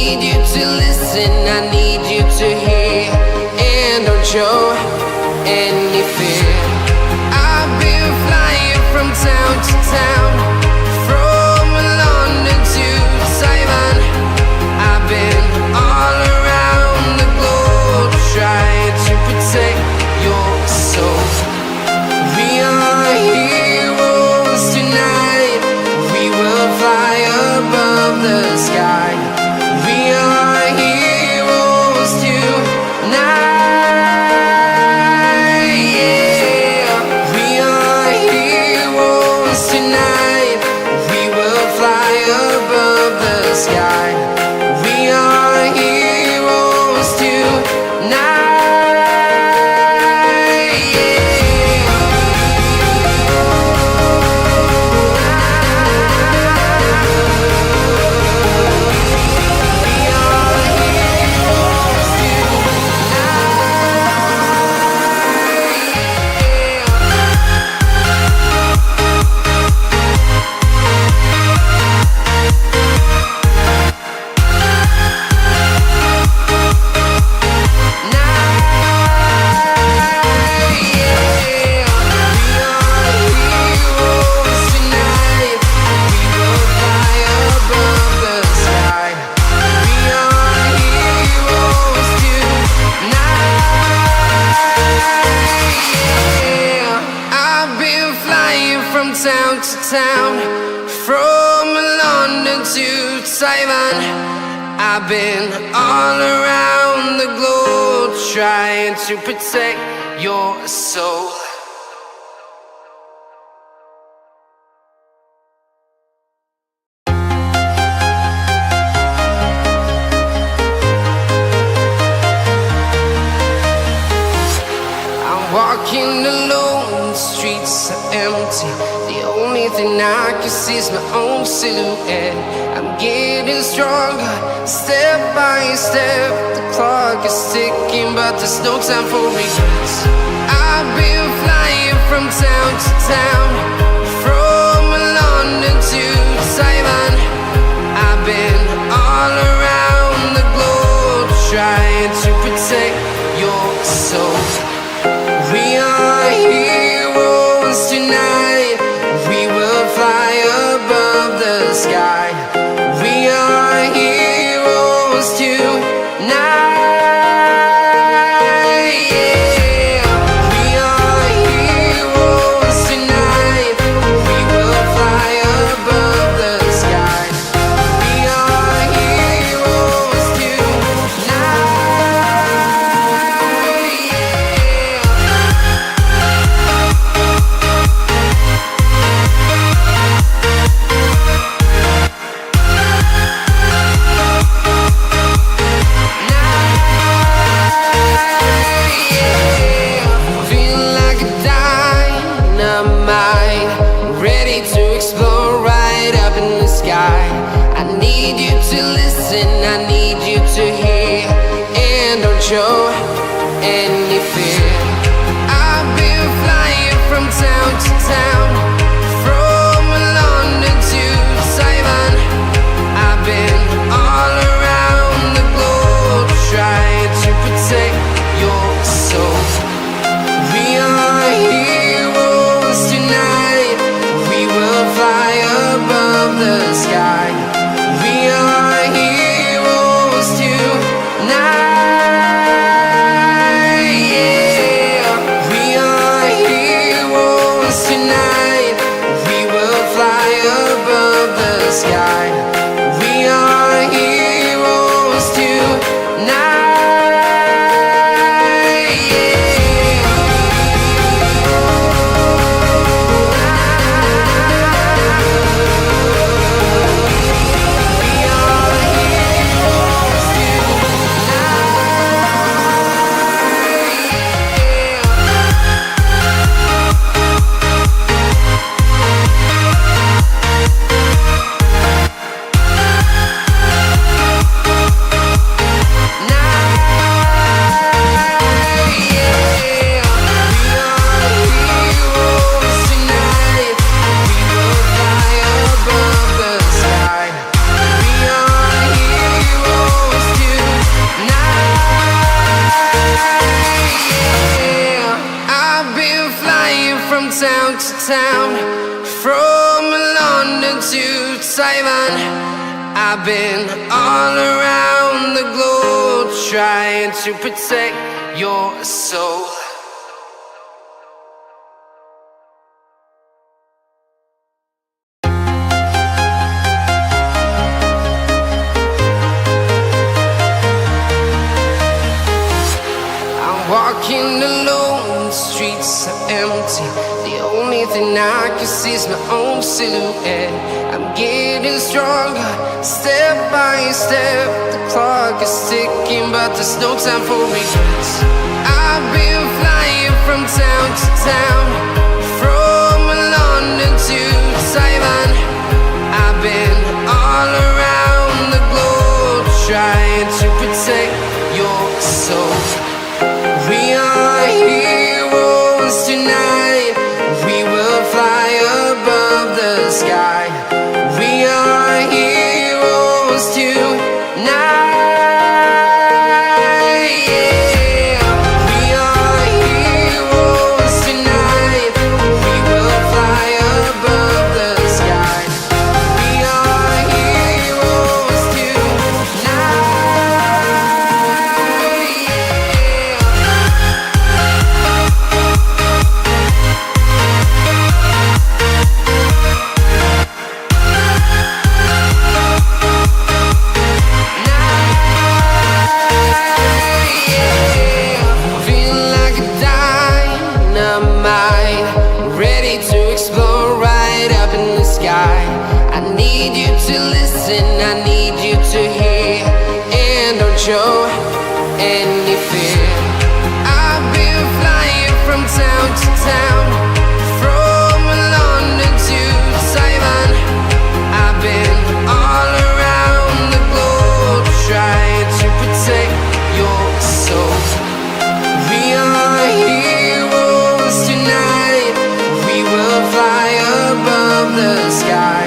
need you to listen, I need you to hear, and don't show any fear. I've been flying from town to town, from London to Taiwan. I've been all around the globe trying to protect your soul. We are heroes tonight, we will fly above the sky. We are heroes tonight, yeah. We are heroes tonight, we will fly above the sky. We are heroes tonight. From town to town, from London to Taiwan. I've been all around the globe trying to protect your soul. I'm walking alone, the streets are empty. The only thing I can see is my own silhouette. I'm getting stronger, step by step. The clock is ticking, but there's no time for regrets. I've been flying from town to town, from London to Taiwan. I've been all around the globe trying to protect your soul. We are heroes tonight, we will fly above the sky. We are heroes tonight, yeah. We are heroes tonight, we will fly above the sky. We are heroes tonight, yeah. Feel like a dynamite, ready to explode right up in the sky. I need you to listen, I need you to hear, and don't show any fear. I've been flying from town to town, from London to Taiwan. I've been all around the globe trying to protect your soul. We are heroes tonight, we will fly above the sky. We are heroes tonight, yeah. We are heroes tonight, we will fly above the sky. We are heroes tonight, yeah. We are heroes tonight, yeah. town, from London to Taiwan. I've been all around the globe trying to protect your soul. Walking alone, the streets are empty. The only thing I can see is my own silhouette. I'm getting stronger, step by step. The clock is ticking, but there's no time for regrets. I've been flying from town to town, from London to Taiwan. I've been all around the globe trying to protect your soul. We are heroes tonight. We will fly above the sky. We are heroes tonight. Yeah. We are heroes tonight. We will fly above the sky. We are heroes tonight. I need you to listen, I need you to hear, and don't show any fear. I've been flying from town to town, from London to Taiwan. I've been all around the globe trying to protect your soul. We are heroes tonight. We will fly above the sky.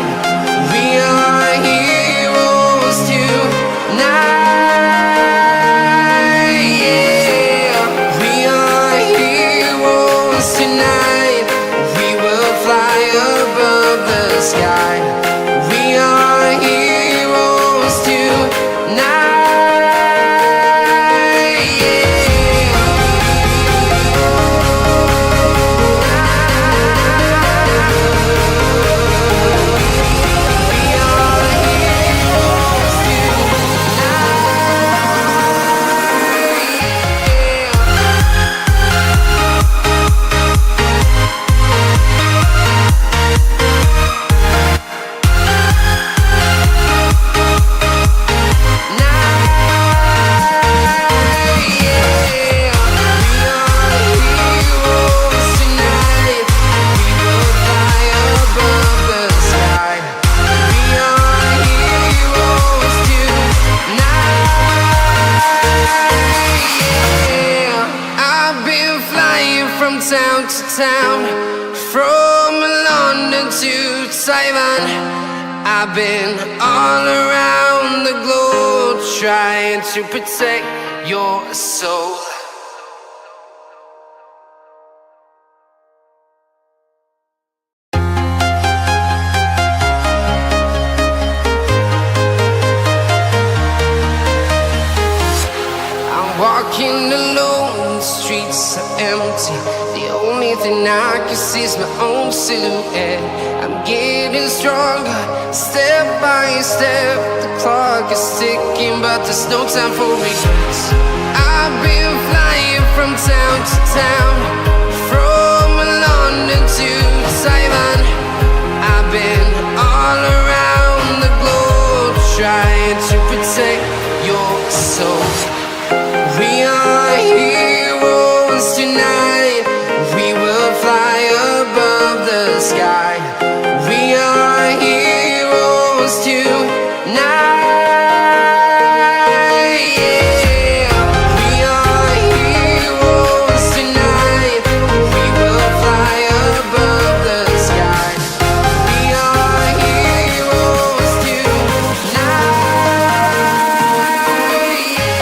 We are heroes tonight. Yeah. We are heroes tonight. We will fly above the sky. We are heroes tonight. Town to town, from London to Taiwan. I've been all around the globe trying to protect your soul. I'm walking alone, the streets are empty. The only thing I can see is my own silhouette. I'm getting stronger, step by step. The clock is ticking, but there's no time for regrets. I've been flying from town to town, from London to Taiwan. I've been all around the globe trying to protect your soul. We are heroes tonight. We will fly above the sky. We are heroes tonight. Yeah. We are heroes tonight. We will fly above the sky. We are heroes tonight. Yeah.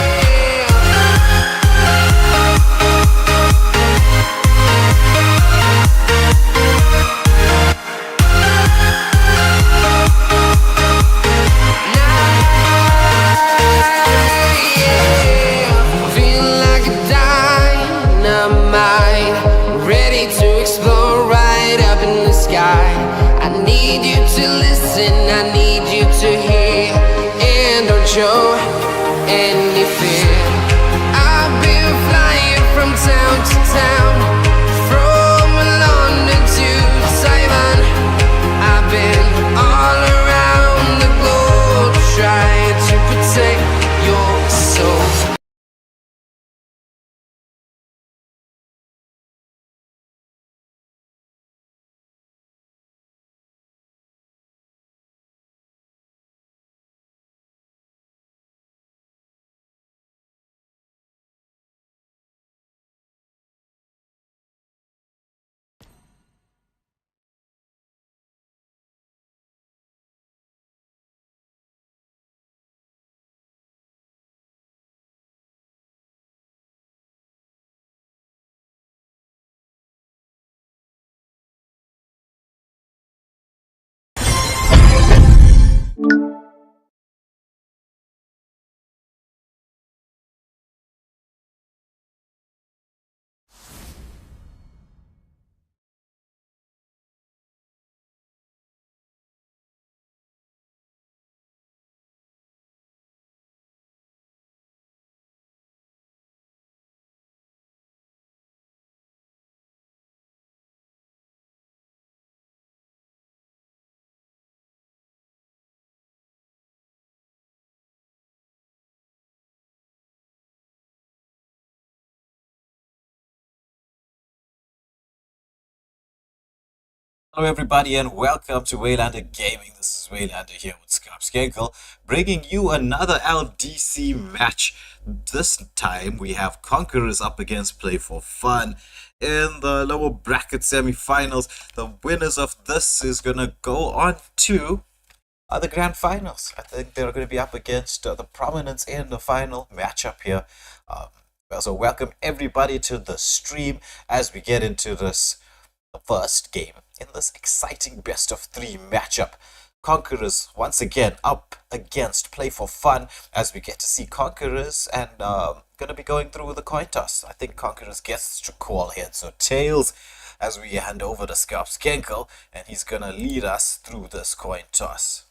Hello, everybody, and welcome to Waylander Gaming. This is Waylander here with Skankel, bringing you another LDC match. This time we have Conquerors up against Play4Fun in the lower bracket semi-finals. The winners of this is gonna go on to the grand finals. I think they're going to be up against the prominence in the final matchup here. So welcome everybody to the stream as we get into this first game in this exciting best of 3 matchup. Conquerors once again up against Play4Fun as we get to see Conquerors and gonna be going through the coin toss. I think Conquerors gets to call heads or tails as we hand over to Skankel, and he's gonna lead us through this coin toss.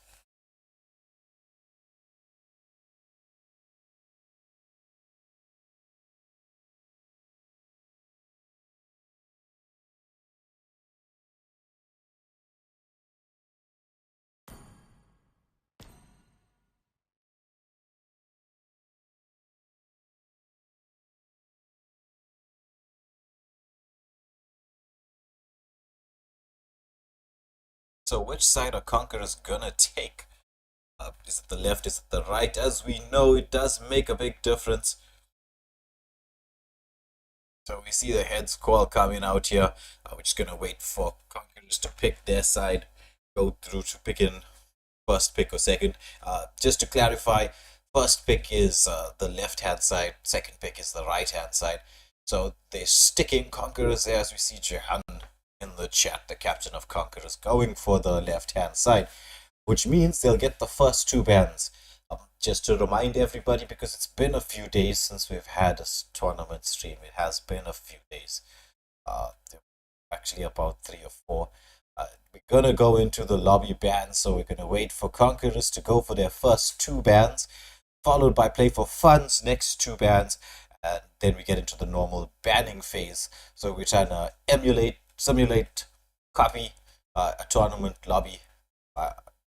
So which side are Conquerors gonna take? Is it the left? Is it the right? As we know, it does make a big difference. So we see the heads call coming out here. We're just gonna wait for Conquerors to pick their side, go through to pick in first pick or second. Just to clarify, first pick is the left hand side, second pick is the right hand side. So they're sticking Conquerors there, as we see Jehan in the chat, the captain of Conquerors, going for the left hand side, which means they'll get the first 2 bans. Just to remind everybody, because it's been a few days since we've had a tournament stream. It has been a few days, actually about 3 or 4. We're gonna go into the lobby bans, so we're gonna wait for Conquerors to go for their first 2 bans, followed by Play4Fun's next 2 bans, and then we get into the normal banning phase. So we're trying to simulate, copy a tournament lobby,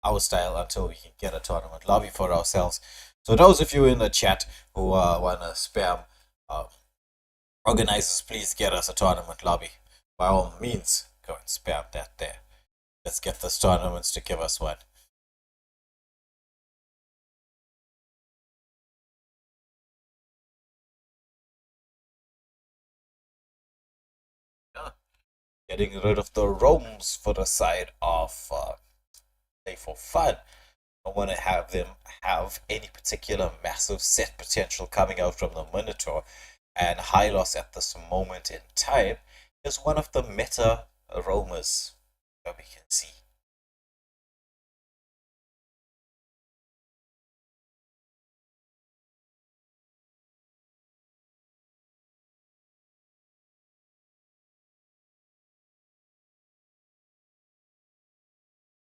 our style, until we can get a tournament lobby for ourselves. So those of you in the chat who want to spam organizers, please get us a tournament lobby. By all means, go and spam that there. Let's get the tournaments to give us one. Getting rid of the roams for the side of Play4Fun. I want to have them have any particular massive set potential coming out from the Minotaur, and Hylos at this moment in time is one of the meta aromas that we can see.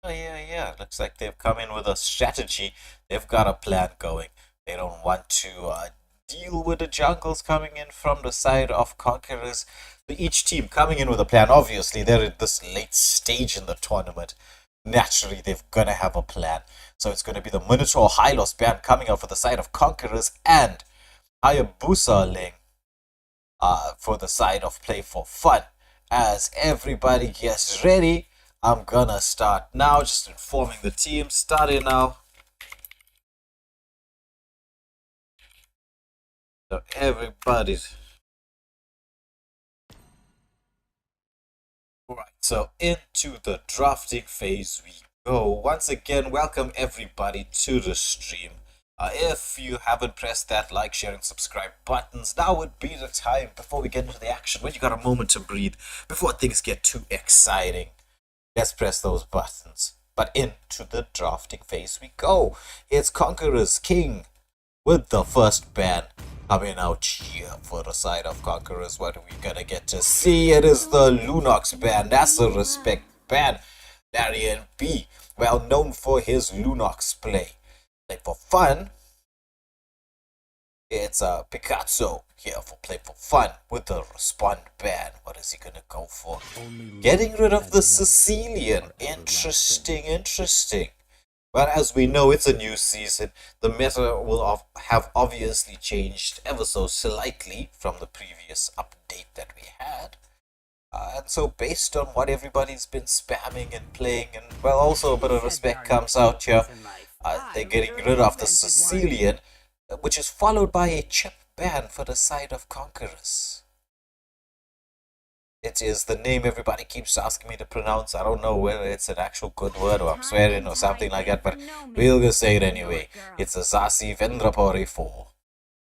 Oh yeah, looks like they've come in with a strategy. They've got a plan going. They don't want to deal with the jungles coming in from the side of Conquerors. Each team coming in with a plan. Obviously, they're at this late stage in the tournament. Naturally, they're gonna have a plan. So it's gonna be the Minotaur Hylos band coming out for the side of Conquerors, and Hayabusa Ling for the side of Play4Fun. As everybody gets ready, I'm gonna start now, just informing the team. Starting now. So everybody's right. So into the drafting phase we go. Once again, welcome everybody to the stream. If you haven't pressed that like, share, and subscribe buttons, now would be the time before we get into the action, when you got a moment to breathe, before things get too exciting. Let's press those buttons. But into the drafting phase we go. It's Conquerors King with the first ban coming out here for the side of Conquerors. What are we gonna get to see? It is the Lunox ban. That's the respect ban. Darian B, well known for his Lunox play. Play4Fun, it's a Picasso here for Play4Fun with the respond ban. What is he gonna go for? Getting rid of the Sicilian. Interesting. But as we know, it's a new season. The meta will have obviously changed ever so slightly from the previous update that we had. And so based on what everybody's been spamming and playing, and well, also a bit of respect comes out here, they're getting rid of the Sicilian, which is followed by a chip ban for the side of Conquerors. It is the name everybody keeps asking me to pronounce. I don't know whether it's an actual good word or I'm swearing or something like that, but we'll just say it anyway. It's a Zasi Vendrapori 4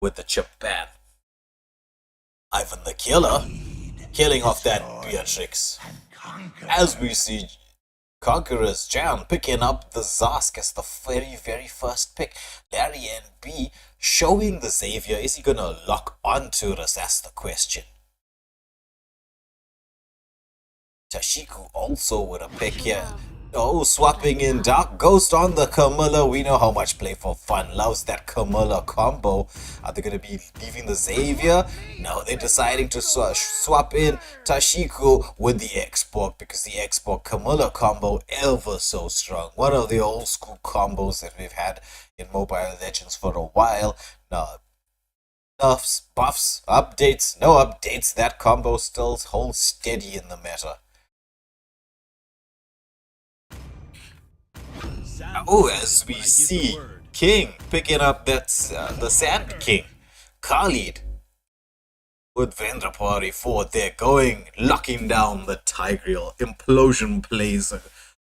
with the chip ban. Ivan the Killer killing off that Beatrix. As we see Conquerors Jan picking up the Zask as the very first pick. Larry and B showing the Xavier. Is he gonna lock onto us? That's the question. Tashiku also with a pick here. Oh, swapping in Dark Ghost on the Camilla. We know how much Play4Fun loves that Camilla combo. Are they going to be leaving the Xavier? No, they're deciding to swap in Tashiku with the X-Borg, because the X-Borg Camilla combo ever so strong. One of the old school combos that we've had in Mobile Legends for a while. Now, buffs, updates, no updates. That combo still holds steady in the meta. Oh, as we see King picking up that the Sand King, Khalid with Vendrapari 4. They're locking down the Tigreal. Implosion plays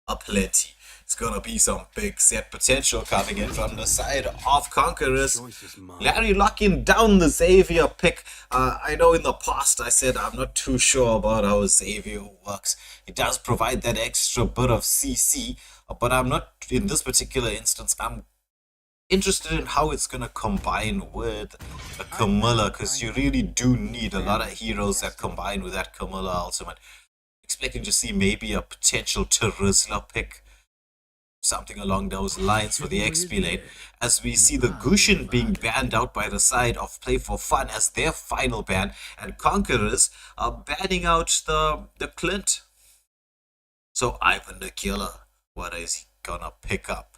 aplenty. It's gonna be some big set potential coming in from the side of Conquerors. Larry locking down the Xavier pick. I know in the past I said I'm not too sure about how Xavier works. It does provide that extra bit of CC, but I'm not, in this particular instance, I'm interested in how it's gonna combine with a Camilla, because you really do need a lot of heroes that combine with that Camilla ultimate. Expecting to see maybe a potential Terizla pick, something along those lines for the XP lane, as we see the Gushin being banned out by the side of Play4Fun as their final ban, and Conquerors are banning out the Clint. So Ivan the Killer, what is he gonna pick up?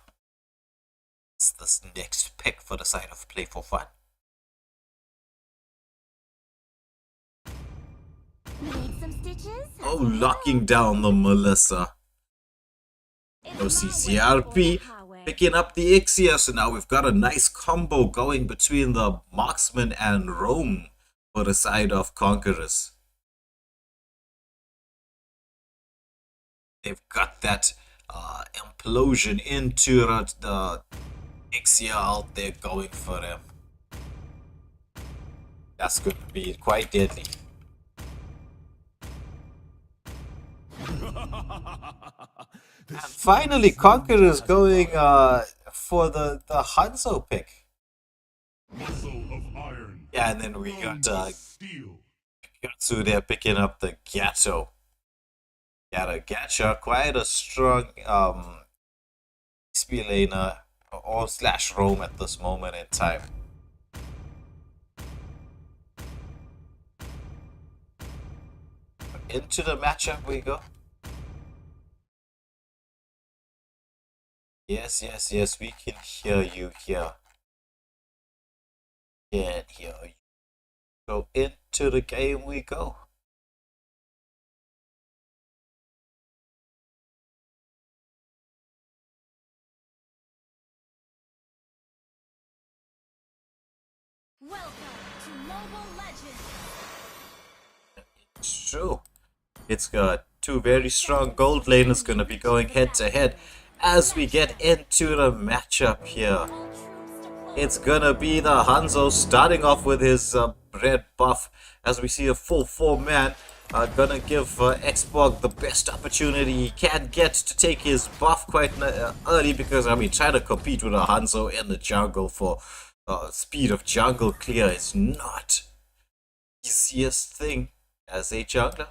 It's this next pick for the side of Play4Fun. Need some stitches? Oh, locking down the Melissa. OCCRP picking up the Ixia, so now we've got a nice combo going between the Marksman and Rome for the side of Conquerors. They've got that implosion into the Ixia out there going for them. That's going to be quite deadly. And finally, Conquerors going for the Hanzo pick. Yeah, and then we got Gatsu there picking up the Gatto. Gacha, quite a strong XP laner or slash roam at this moment in time. Into the matchup we go. Yes, we can hear you here. Can hear you. So into the game we go. Welcome to Mobile Legends. It's true. It's got two very strong gold laners gonna be going head to head. As we get into the matchup here, it's gonna be the Hanzo starting off with his red buff, as we see a full 4-man. Gonna give X-Borg the best opportunity he can get to take his buff quite early, because I mean, trying to compete with a Hanzo in the jungle for speed of jungle clear is not the easiest thing as a jungler.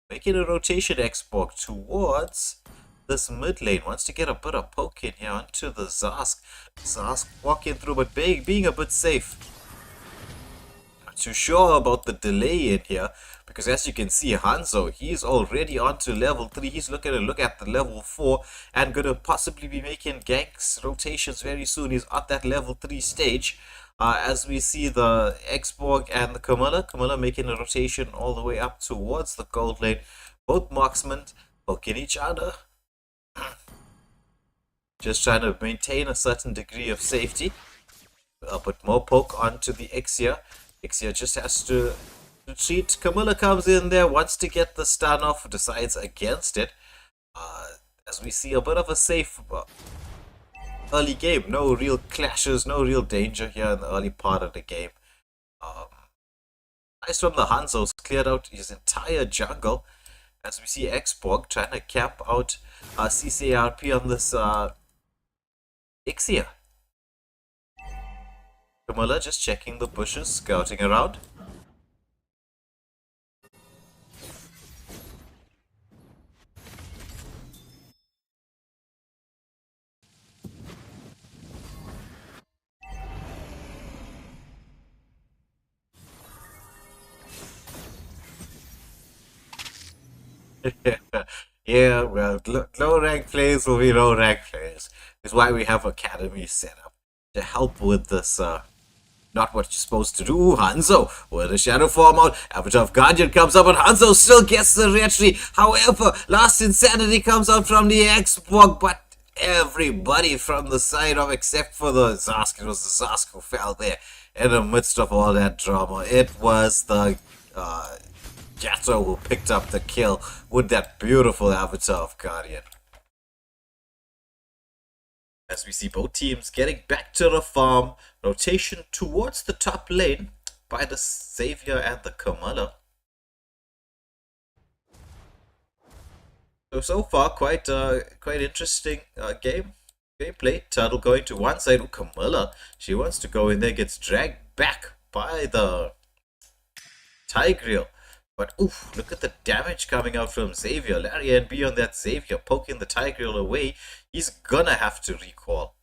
Making a rotation X-Borg towards this mid lane. Wants to get a bit of poke in here onto the Zask. Zask walking through, but being a bit safe. Not too sure about the delay in here, because as you can see, Hanzo, he's already onto level 3. He's looking to look at the level 4 and gonna possibly be making ganks rotations very soon. He's at that level 3 stage. as we see the Xborg and the Camilla making a rotation all the way up towards the gold lane. Both marksmen poking each other, just trying to maintain a certain degree of safety. But more poke onto the Ixia. Ixia just has to retreat. Camilla comes in there, wants to get the stun off, decides against it. As we see a bit of a safe early game. No real clashes, no real danger here in the early part of the game. Nice from the Hanzo's, cleared out his entire jungle. As we see Xborg trying to camp out CCARP on this Ixia. Camilla just checking the bushes, scouting around. Yeah, well, low rank players will be low rank players. That's why we have academies set up to help with this. Not what you're supposed to do. Hanzo with a shadow form out. Avatar of Guardian comes up, and Hanzo still gets the retry. However, Last Insanity comes out from the Xborg, but everybody from the side of, except for the Zask. It was the Zask who fell there in the midst of all that drama. It was the Gato who picked up the kill with that beautiful Avatar of Guardian. As we see both teams getting back to the farm, rotation towards the top lane by the Savior and the Camilla. So far, quite interesting gameplay. Turtle going to one side. Camilla, she wants to go in there, gets dragged back by the Tigreal. But oof, look at the damage coming out from Xavier. Larry and B on that Xavier, poking the Tigreal away. He's gonna have to recall.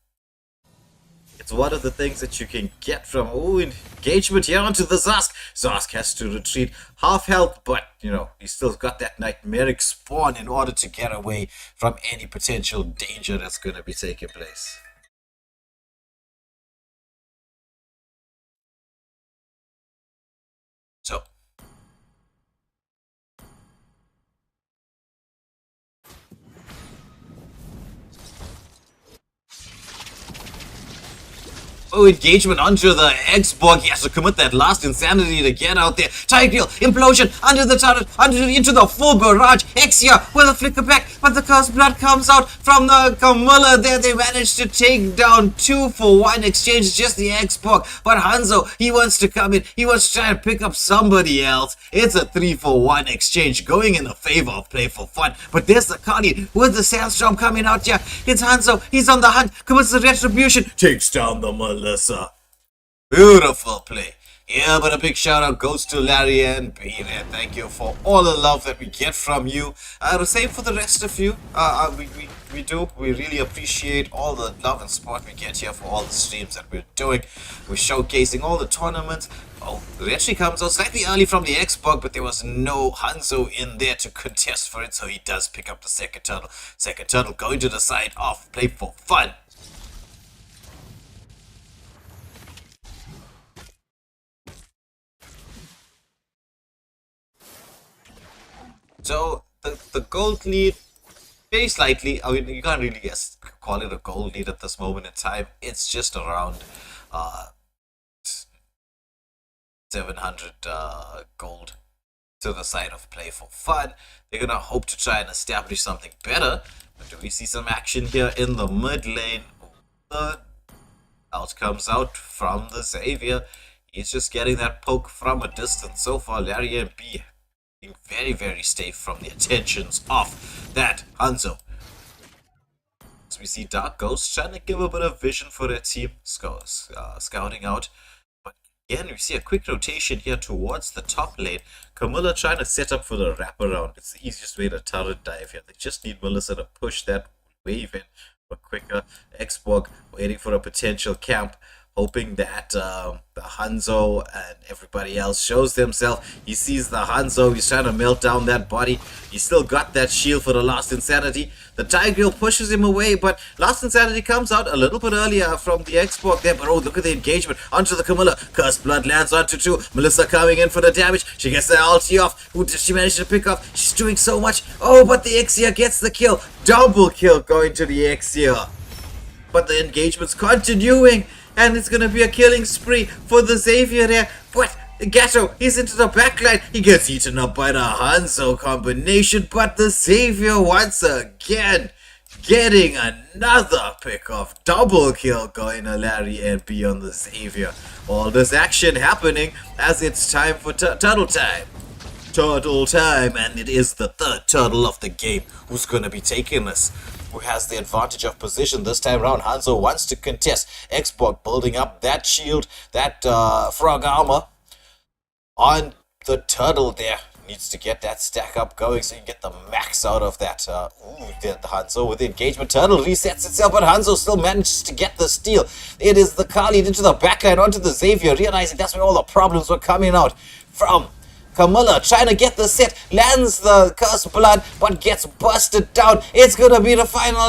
It's one of the things that you can get from engagement here onto the Zask. Zask has to retreat half health, but you know, he's still got that nightmaric spawn in order to get away from any potential danger that's gonna be taking place. So engagement onto the Xborg. He has to commit that last insanity to get out there. Tigreal, implosion, under the turret, into the full barrage. Exia with a flicker back, but the cursed blood comes out from the Camilla there. They managed to take down 2-for-1 exchange, just the Xborg. But Hanzo, he wants to come in. He wants to try and pick up somebody else. It's a 3-for-1 exchange going in the favor of Play4Fun. But there's the Cardi with the Sandstorm coming out here. It's Hanzo. He's on the hunt. Commits the retribution. Takes down the Melissa. Beautiful play. Yeah, but a big shout out goes to Larry and B there. Thank you for all the love that we get from you. The same for the rest of you. We do. We really appreciate all the love and support we get here for all the streams that we're doing. We're showcasing all the tournaments. Oh, it actually comes out slightly early from the Xbox, but there was no Hanzo in there to contest for it, so he does pick up the second turtle. Second turtle going to the side of Play4Fun. So the gold lead, very slightly. I mean, you can't really call it a gold lead at this moment in time. It's just around 700 gold to the side of Play4Fun. They're gonna hope to try and establish something better. But do we see some action here in the mid lane? The out comes out from the Xavier. He's just getting that poke from a distance. So far, Larry and B very, very safe from the attentions of that Hanzo. As we see Dark Ghost trying to give a bit of vision for their team, scouting out. But again, we see a quick rotation here towards the top lane. Camilla trying to set up for the wraparound. It's the easiest way to turret dive here. They just need Melissa to push that wave in for quicker. Xborg waiting for a potential camp. hoping that the Hanzo and everybody else shows themselves. He sees the Hanzo, he's trying to melt down that body. He's still got that shield for the Last Insanity. The Tigreal pushes him away, but Last Insanity comes out a little bit earlier from the Xbox there. But oh, look at the engagement onto the Camilla. Cursed Blood lands onto 2. Melissa coming in for the damage. She gets the ulti off. Who does she manage to pick off? She's doing so much. Oh, but the Exia gets the kill. Double kill going to the Exia. But the engagement's continuing, and it's gonna be a killing spree for the Xavier there. But Gatto, he's into the backline. He gets eaten up by the Hanzo combination, but the Xavier once again getting another pick off. Double kill going to Larry and B on the Xavier. All this action happening as it's time for turtle time. Turtle time, and it is the third turtle of the game. Who's gonna be taking this? Who has the advantage of position this time around? Hanzo wants to contest. Xbox building up that shield, that frog armor on the turtle there. Needs to get that stack up going so you get the max out of that. The Hanzo with the engagement. Turtle resets itself, but Hanzo still manages to get the steal. It is the Khalid into the backline onto the Xavier, realizing that's where all the problems were coming out from. Camilla trying to get the set, lands the Cursed Blood, but gets busted down. It's gonna be the final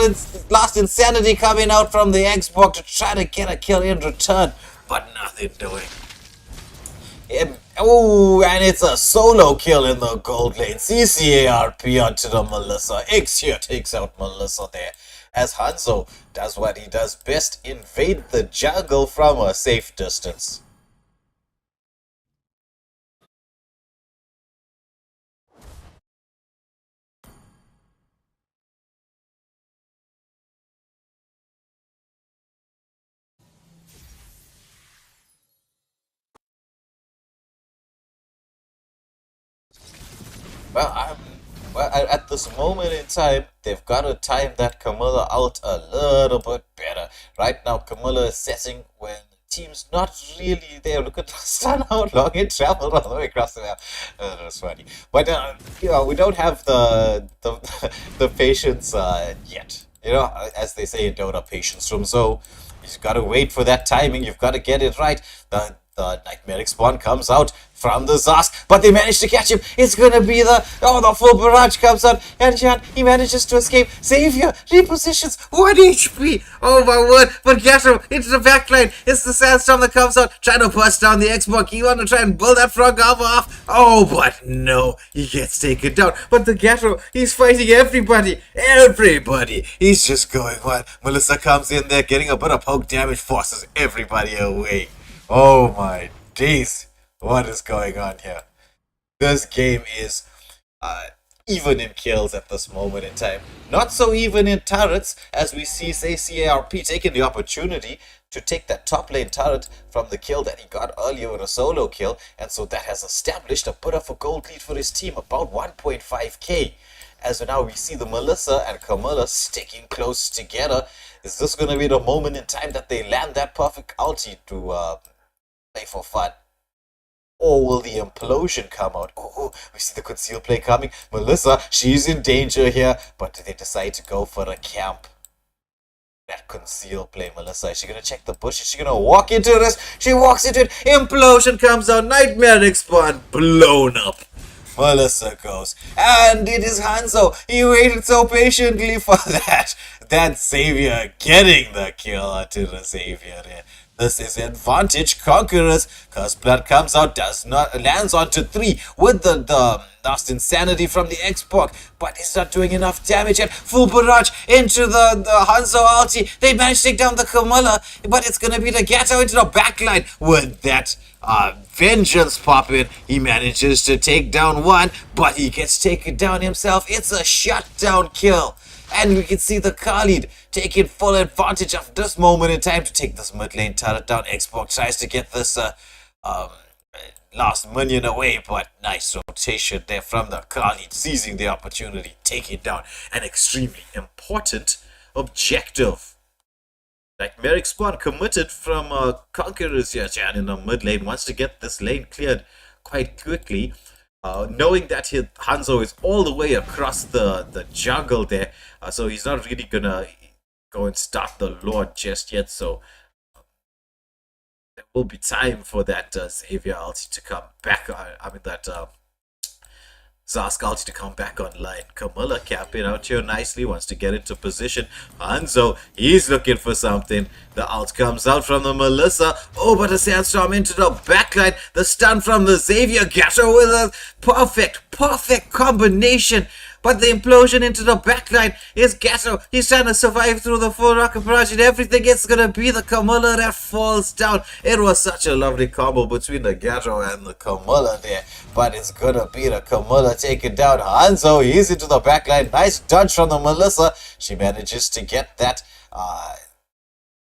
Last Insanity coming out from the Xbox to try to get a kill in return, but nothing doing. Oh, and it's a solo kill in the gold lane. CCARP onto the Melissa. Xia takes out Melissa there, as Hanzo does what he does best, invade the jungle from a safe distance. Well, at this moment in time, they've got to time that Camilla out a little bit better. Right now, Camilla is setting when the team's not really there. Look at the sun, how long it traveled all the way across the map. That was funny. But, you know, we don't have the patience yet. You know, as they say in Dota, patience room. So, you've got to wait for that timing. You've got to get it right. The Nightmaric Spawn comes out from the Zask, but they manage to catch him. It's gonna be the full barrage comes out, and he manages to escape. Xavier repositions 1 HP. Oh my word! But Gatto into the backline. It's the Sandstorm that comes out, trying to bust down the Xbox. He want to try and build that frog armor off. Oh, but no, he gets taken down. But the Gatto, he's fighting everybody. He's just going wild. Melissa comes in there, getting a bit of poke damage, forces everybody away. Oh my days, what is going on here? This game is even in kills at this moment in time. Not so even in turrets, as we see, say, CARP taking the opportunity to take that top lane turret from the kill that he got earlier with a solo kill, and so that has established a bit of a gold lead for his team, about 1.5k. As now we see the Melissa and Camilla sticking close together. Is this going to be the moment in time that they land that perfect ulti to Play4Fun? Or will the implosion come out? Oh, we see the conceal play coming. Melissa, she's in danger here, but they decide to go for the camp. That conceal play, Melissa. Is she gonna check the bush? Is she gonna walk into this? She walks into it. Implosion comes out. Nightmaric Spawn blown up. Melissa goes. And it is Hanzo. He waited so patiently for that. That Xavier getting the kill to the Xavier there. This is advantage Conquerors. Cursed Blood comes out, lands onto 3 with the Last Insanity from the Xbox, but he's not doing enough damage yet. Full barrage into the Hanzo ulti. They managed to take down the Camilla, but it's gonna be the Gatto into the backline with that vengeance pop in. He manages to take down 1, but he gets taken down himself. It's a shutdown kill. And we can see the Khalid taking full advantage of this moment in time to take this mid lane turret down. Xbox tries to get this last minion away, but nice rotation there from the Khalid, seizing the opportunity, taking down an extremely important objective. Nightmaric Spawn committed from Conquerors here, Jan, in the mid lane, wants to get this lane cleared quite quickly. Knowing that Hanzo is all the way across the jungle there, so he's not really gonna go and start the Lord just yet. So there will be time for that Xavier ulti to come back. I mean that Zask ulti to come back online. Camilla capping out here nicely, wants to get into position. Hanzo, he's looking for something. The ult comes out from the Melissa. Oh, but a sandstorm into the backline. The stun from the Xavier Gatto with a perfect combination. But the implosion into the backline is Gatto. He's trying to survive through the full rocket barrage and everything. It's going to be the Camilla that falls down. It was such a lovely combo between the Gatto and the Camilla there. But it's going to be the Camilla taking down Hanzo. He's into the backline. Nice dodge from the Melissa. She manages to get that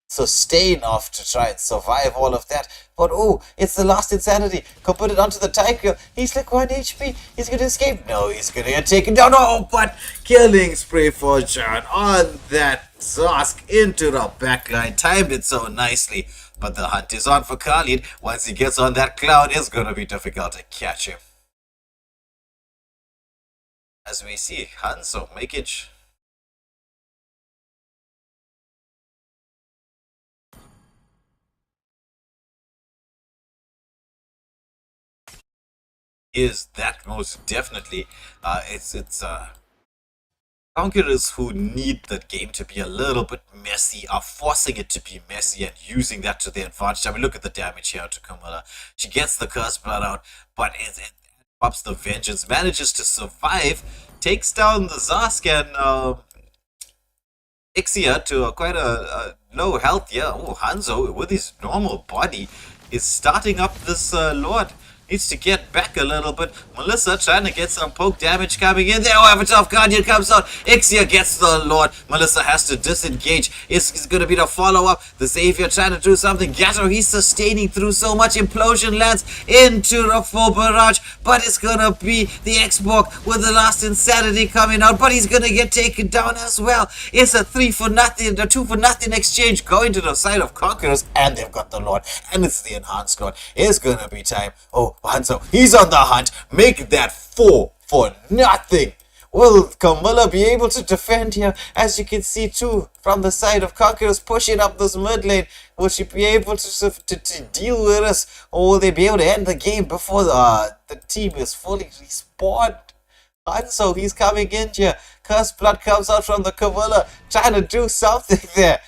sustain off to try and survive all of that. But oh, it's the last insanity. Could put it onto the Tiger. He's like 1 HP. He's gonna escape. No, he's gonna get taken down. Oh, but killing spray for John on that Zask into the backline. Timed it so nicely. But the hunt is on for Khalid. Once he gets on that cloud, it's gonna be difficult to catch him. As we see, Hanzo make it. Is that most definitely it's Conquerors who need the game to be a little bit messy are forcing it to be messy and using that to their advantage. I mean, look at the damage here to Camilla. She gets the curse blood out, but it pops the vengeance, manages to survive, takes down the Zask and Ixia to quite a low health. Yeah, oh, Hanzo with his normal body is starting up this Lord. Needs to get back a little bit. Melissa trying to get some poke damage coming in there. Oh, Avatar Guardian comes out. Ixia gets the Lord. Melissa has to disengage. It's going to be the follow-up. The Xavier trying to do something. Gatto, he's sustaining through so much. Implosion lands into the full barrage. But it's going to be the Xborg with the last insanity coming out. But he's going to get taken down as well. It's a 3-for-0, a 2-for-0 exchange going to the side of Conquerors. And they've got the Lord. And it's the enhanced Lord. It's going to be time. Oh, Hanzo, he's on the hunt. Make that 4-for-0. Will Camilla be able to defend here? As you can see too, from the side of Conquerors pushing up this mid lane. Will she be able to deal with us? Or will they be able to end the game before the team is fully respawned? Hanzo, he's coming in here. Cursed blood comes out from the Camilla, trying to do something there.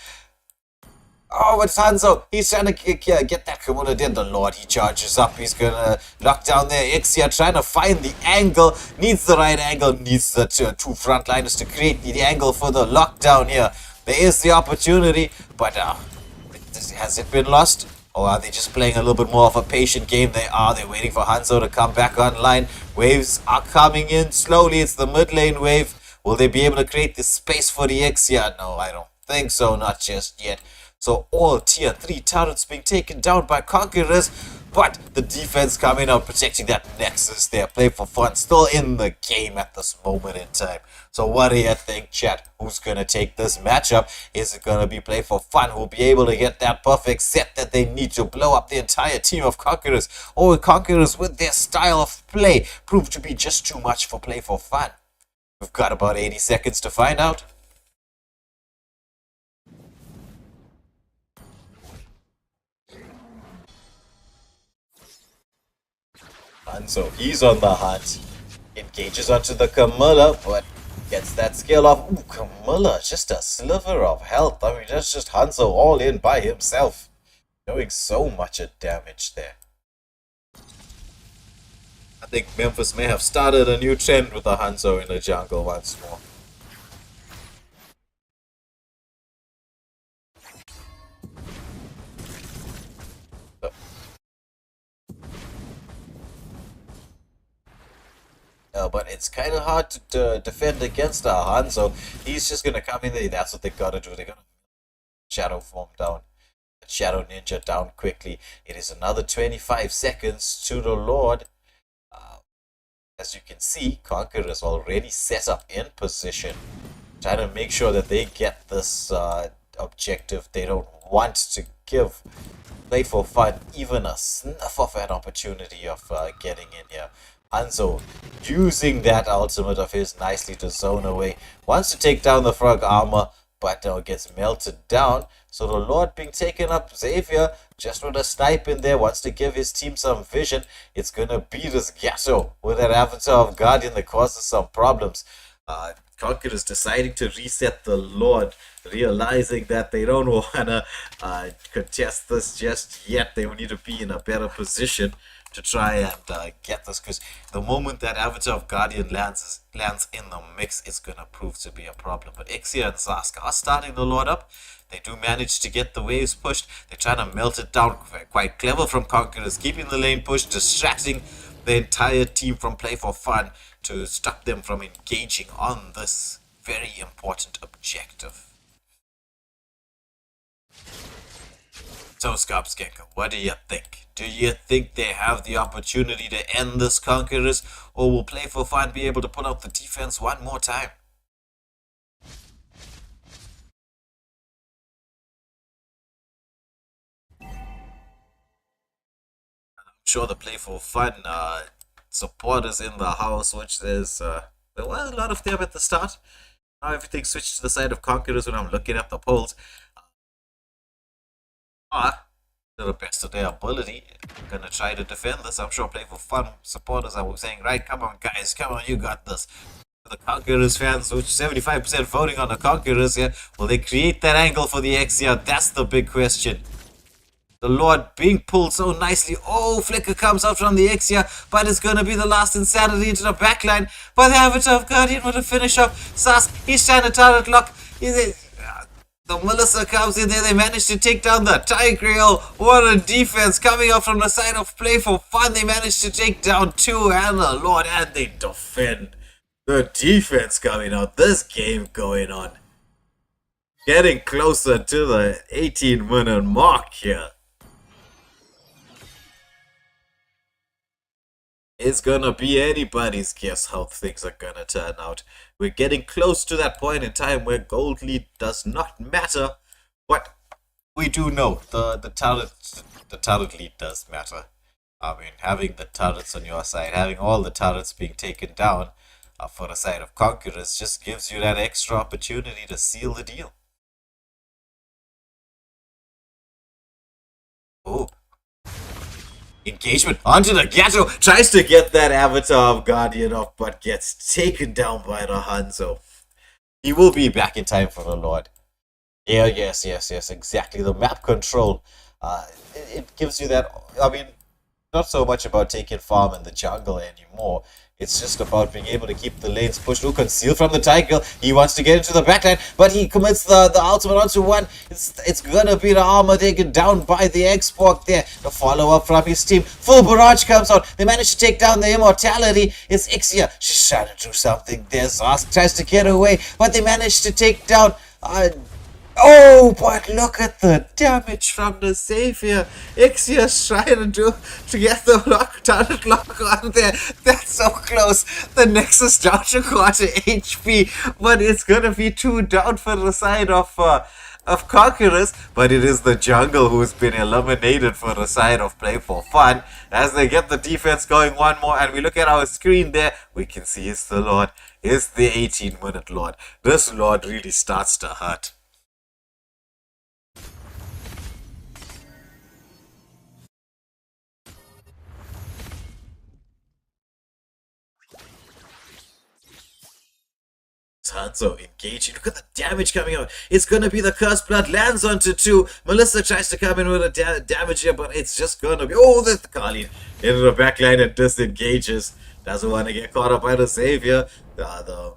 Oh, it's Hanzo. He's trying to get that Camilla in. The Lord, he charges up. He's going to lock down there. Ixia trying to find the angle. Needs the right angle. Needs the two frontliners to create the angle for the lockdown here. There is the opportunity, but has it been lost? Or are they just playing a little bit more of a patient game? They are. They're waiting for Hanzo to come back online. Waves are coming in slowly. It's the mid lane wave. Will they be able to create this space for the Ixia? No, I don't think so. Not just yet. So all tier 3 turrets being taken down by Conquerors, but the defense coming out protecting that Nexus there. Play4Fun still in the game at this moment in time. So what do you think, chat? Who's going to take this matchup? Is it going to be Play4Fun who'll be able to get that perfect set that they need to blow up the entire team of Conquerors? Or Conquerors with their style of play prove to be just too much for Play4Fun? We've got about 80 seconds to find out. And so he's on the hunt, engages onto the Camilla, but gets that skill off. Ooh, Camilla, just a sliver of health. I mean, that's just Hanzo all in by himself, doing so much damage there. I think Memphis may have started a new trend with the Hanzo in the jungle once more. But it's kind of hard to defend against Hanzo. He's just going to come in there. That's what they got to do. They're going to Shadow Form down. Shadow Ninja down quickly. It is another 25 seconds to the Lord. As you can see, Conqueror is already set up in position. Trying to make sure that they get this objective. They don't want to give Play4Fun even a sniff of an opportunity of getting in here. Hanzo using that ultimate of his nicely to zone away. Wants to take down the frog armor, but gets melted down. So the Lord being taken up, Xavier just with a snipe in there, wants to give his team some vision. It's gonna be this Gato with that Avatar of Guardian that causes some problems. Conquerors deciding to reset the Lord, realizing that they don't wanna contest this just yet. They need to be in a better position to try and get this, because the moment that Avatar of Guardian lands in the mix, it's gonna prove to be a problem. But Ixia and Sask are starting the Lord up. They do manage to get the waves pushed. They're trying to melt it down. Quite clever from Conquerors, keeping the lane pushed, distracting the entire team from Play4Fun to stop them from engaging on this very important objective. So, Scarpskanker, what do you think? Do you think they have the opportunity to end this Conquerors, or will Play4Fun be able to pull out the defense one more time? I'm sure the Play4Fun supporters in the house, which there's there was a lot of them at the start. Now everything switched to the side of Conquerors when I'm looking at the polls. To the best of their ability, gonna try to defend this. I'm sure Play4Fun supporters are saying, right, come on guys, come on, you got this. The Conquerors fans, which 75% voting on the Conquerors here, will they create that angle for the Exia? That's the big question. The Lord being pulled so nicely. Oh, Flicker comes out from the Exia, but it's gonna be the last insanity into the backline. But the Avatar of Guardian with a finish off. Sask, he's trying to turret lock. The Melissa comes in there, they manage to take down the Tigreal. What a defense coming up from the side of Play4Fun. They managed to take down 2 and the Lord, and they defend. The defense coming out, this game going on. Getting closer to the 18-minute mark here. It's gonna be anybody's guess how things are gonna turn out. We're getting close to that point in time where gold lead does not matter, but we do know the turret lead does matter. I mean, having the turrets on your side, having all the turrets being taken down for the side of Conquerors just gives you that extra opportunity to seal the deal. Oh. Engagement onto the Gato, tries to get that Avatar of Guardian off, but gets taken down by the Hanzo. He will be back in time for the Lord. Yeah, yes, exactly. The map control, it gives you that, I mean, not so much about taking farm in the jungle anymore. It's just about being able to keep the lanes pushed. Oh, concealed from the Tiger. He wants to get into the backline, but he commits the ultimate onto one. It's gonna be the armor taken down by the Xbox there. The follow-up from his team. Full barrage comes out. They manage to take down the immortality. It's Ixia. She's trying to do something there. Zask tries to get away, but they manage to take down... Oh, but look at the damage from the Savior. Ixia's trying to get the turret lock on there. That's so close. The Nexus down to quarter HP, but it's gonna be 2 down for the side of Conquerors. But it is the jungle who's been eliminated for the side of Play4Fun. As they get the defense going one more, and we look at our screen there, we can see it's the Lord. It's the 18-minute Lord. This Lord really starts to hurt. Hanzo engaging. Look at the damage coming out. It's gonna be the Cursed Blood lands onto 2. Melissa tries to come in with a damage here, but it's just gonna be... Oh, there's the Kali into the backline and disengages. Doesn't want to get caught up by the Savior. The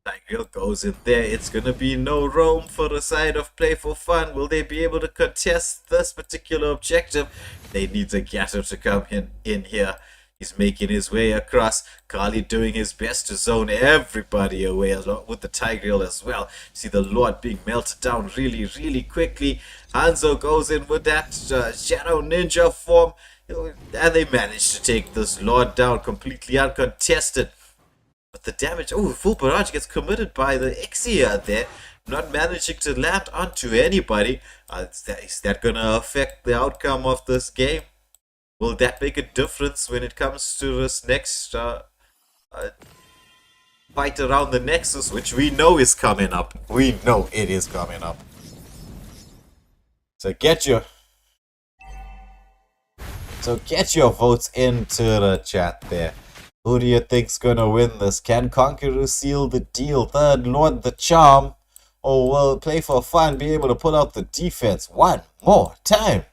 Tigreal goes in there. It's gonna be no roam for the side of Play4Fun. Will they be able to contest this particular objective? They need the Gato to come in here. He's making his way across. Kali doing his best to zone everybody away, along with the Tigreal as well. See the Lord being melted down really, really quickly. Hanzo goes in with that Shadow Ninja form. And they manage to take this Lord down completely uncontested. But the damage... Oh, full barrage gets committed by the Ixia there. Not managing to land onto anybody. Is that going to affect the outcome of this game? Will that make a difference when it comes to this next fight around the Nexus, which we know is coming up. We know it is coming up. So get your votes into the chat there. Who do you think's gonna win this? Can Conquerors seal the deal? Third Lord the Charm? Or will Play4Fun be able to pull out the defense one more time?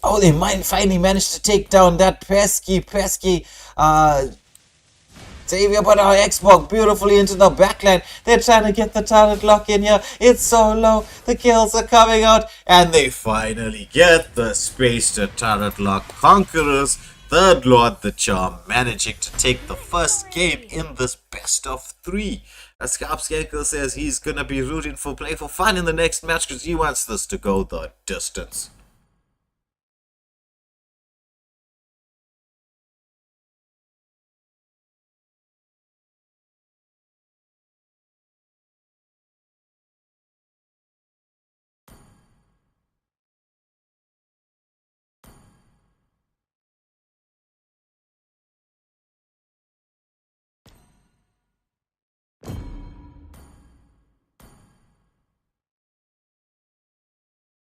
Oh, they might finally manage to take down that pesky Xavier, but our Xbox beautifully into the backline. They're trying to get the turret lock in here. It's so low. The kills are coming out. And they finally get the space to turret lock. Conquerors, third Lord the Charm, managing to take the first game in this best of 3. As Scarpscankle says he's going to be rooting for Play4Fun in the next match because he wants this to go the distance.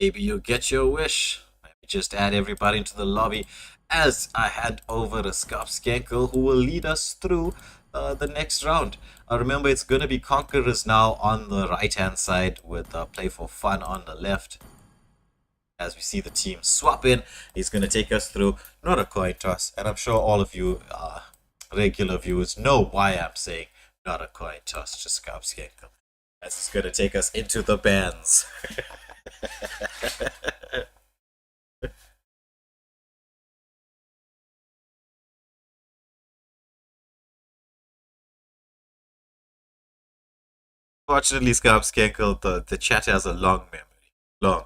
Maybe you'll get your wish. Let me just add everybody into the lobby as I hand over to Scarpscankle, who will lead us through the next round. Remember, it's going to be Conquerors now on the right-hand side with Play4Fun on the left. As we see the team swap in, he's going to take us through, not a coin toss, and I'm sure all of you regular viewers know why I'm saying not a coin toss to Scarpscankle, as he's going to take us into the bands. Fortunately, Scarpscankle, the chat has a long memory. Long.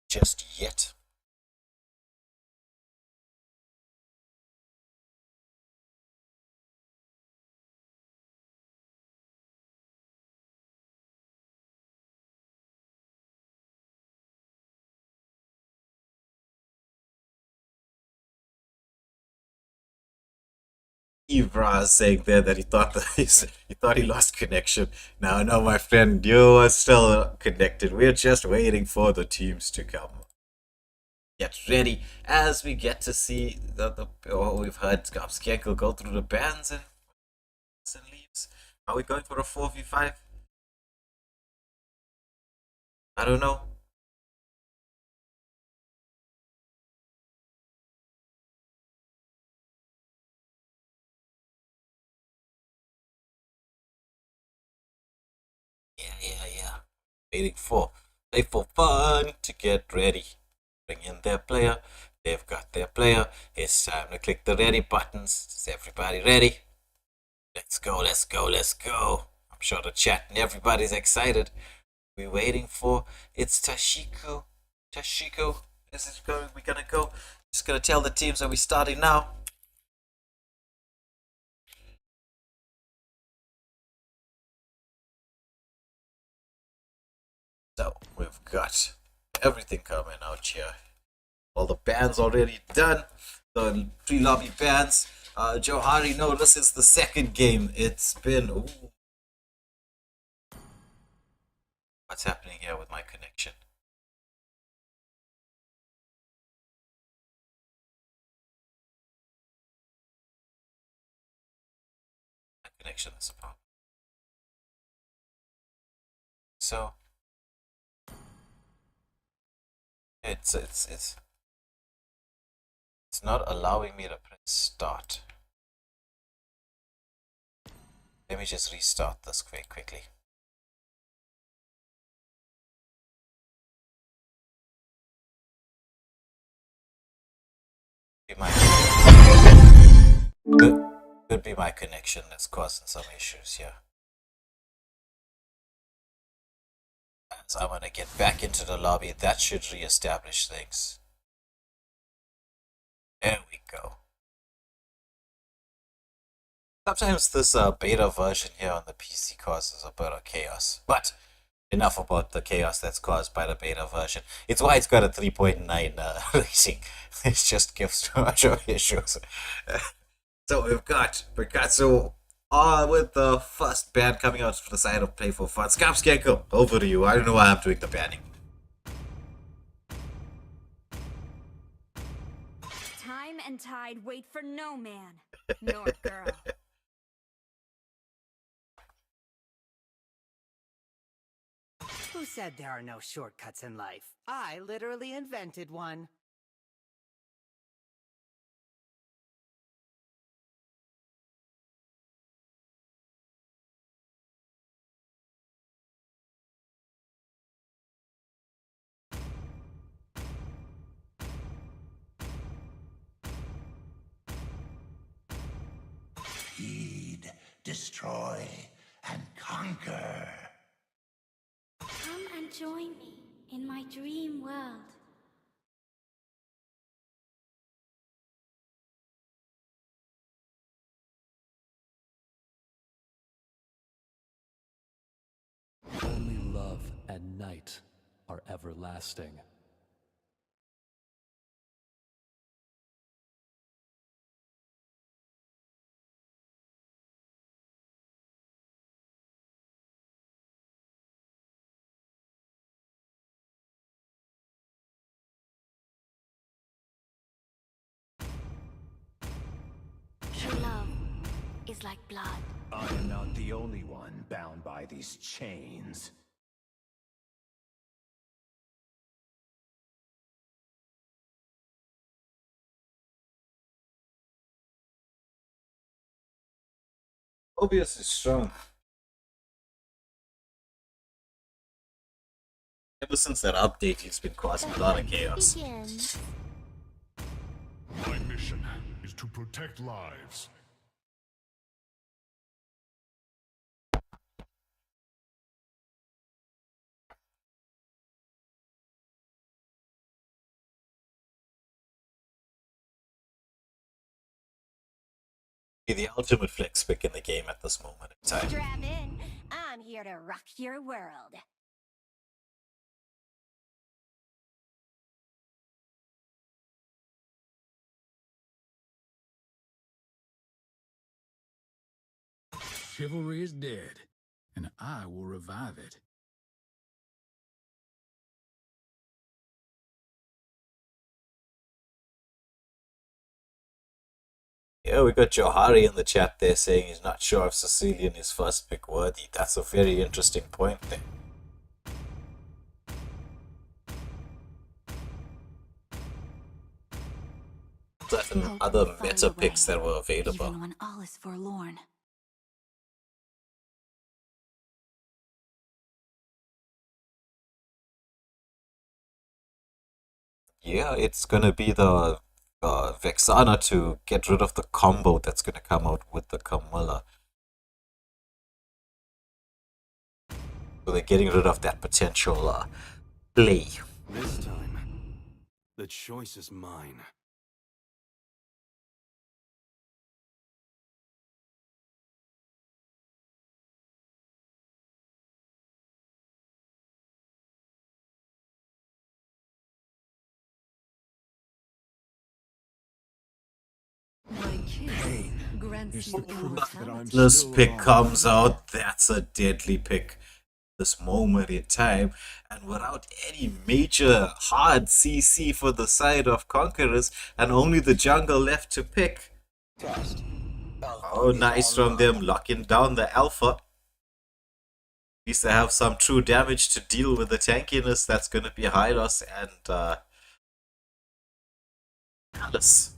just yet. Evra saying there that he thought that he thought he lost connection. Now, no, my friend, you are still connected. We're just waiting for the teams to come. Get ready as we get to see we've heard Skeptical go through the bands and leaves. Are we going for a 4v5? I don't know. Yeah. Waiting for Play4Fun to get ready. Bring in their player. They've got their player. It's time to click the ready buttons. Is everybody ready? Let's go. I'm sure the chat and everybody's excited. We're waiting for it's Tashiko. Is it going? We're gonna go. Just gonna tell the teams that we're starting now. So we've got everything coming out here. All the bans already done. The 3 lobby bans. Johari, no, this is the second game. It's been. Ooh. What's happening here with my connection? My connection is a problem. So it's not allowing me to press start. Let me just restart this quickly. Could be my connection that's causing some issues here. So I'm gonna get back into the lobby. That should re-establish things. There we go. Sometimes this beta version here on the PC causes a bit of chaos, but enough about the chaos that's caused by the beta version. It's why it's got a 3.9 rating. It just gives too much of issues. So we've got Picasso with the first ban coming out for the side of Play4Fun. Skeptical, over to you. I don't know why I'm doing the banning. Time and tide wait for no man, nor girl. Who said there are no shortcuts in life? I literally invented one. Feed, destroy, and conquer. Come and join me in my dream world. Only love and night are everlasting. True love is like blood. I am not the only one bound by these chains. Mobius is strong. Ever since that update, he's been causing a lot of chaos. Begins. My mission is to protect lives. The ultimate flex pick in the game at this moment in time. Strap in. I'm here to rock your world. Chivalry is dead, and I will revive it. Yeah, we got Johari in the chat there saying he's not sure if Sicilian is first pick worthy. That's a very interesting point there. Certain other meta picks that were available. Even when all is forlorn. Yeah, it's gonna be the Vexana to get rid of the combo that's gonna come out with the Camilla. So they're getting rid of that potential play. This time, the choice is mine. Is the proof that I'm This still pick alive. comes out, that's a deadly pick. This moment in time, and without any major hard CC for the side of Conquerors, and only the jungle left to pick. Oh, nice from them, locking down the Alpha. At least they have some true damage to deal with the tankiness that's going to be Hylos and Alice.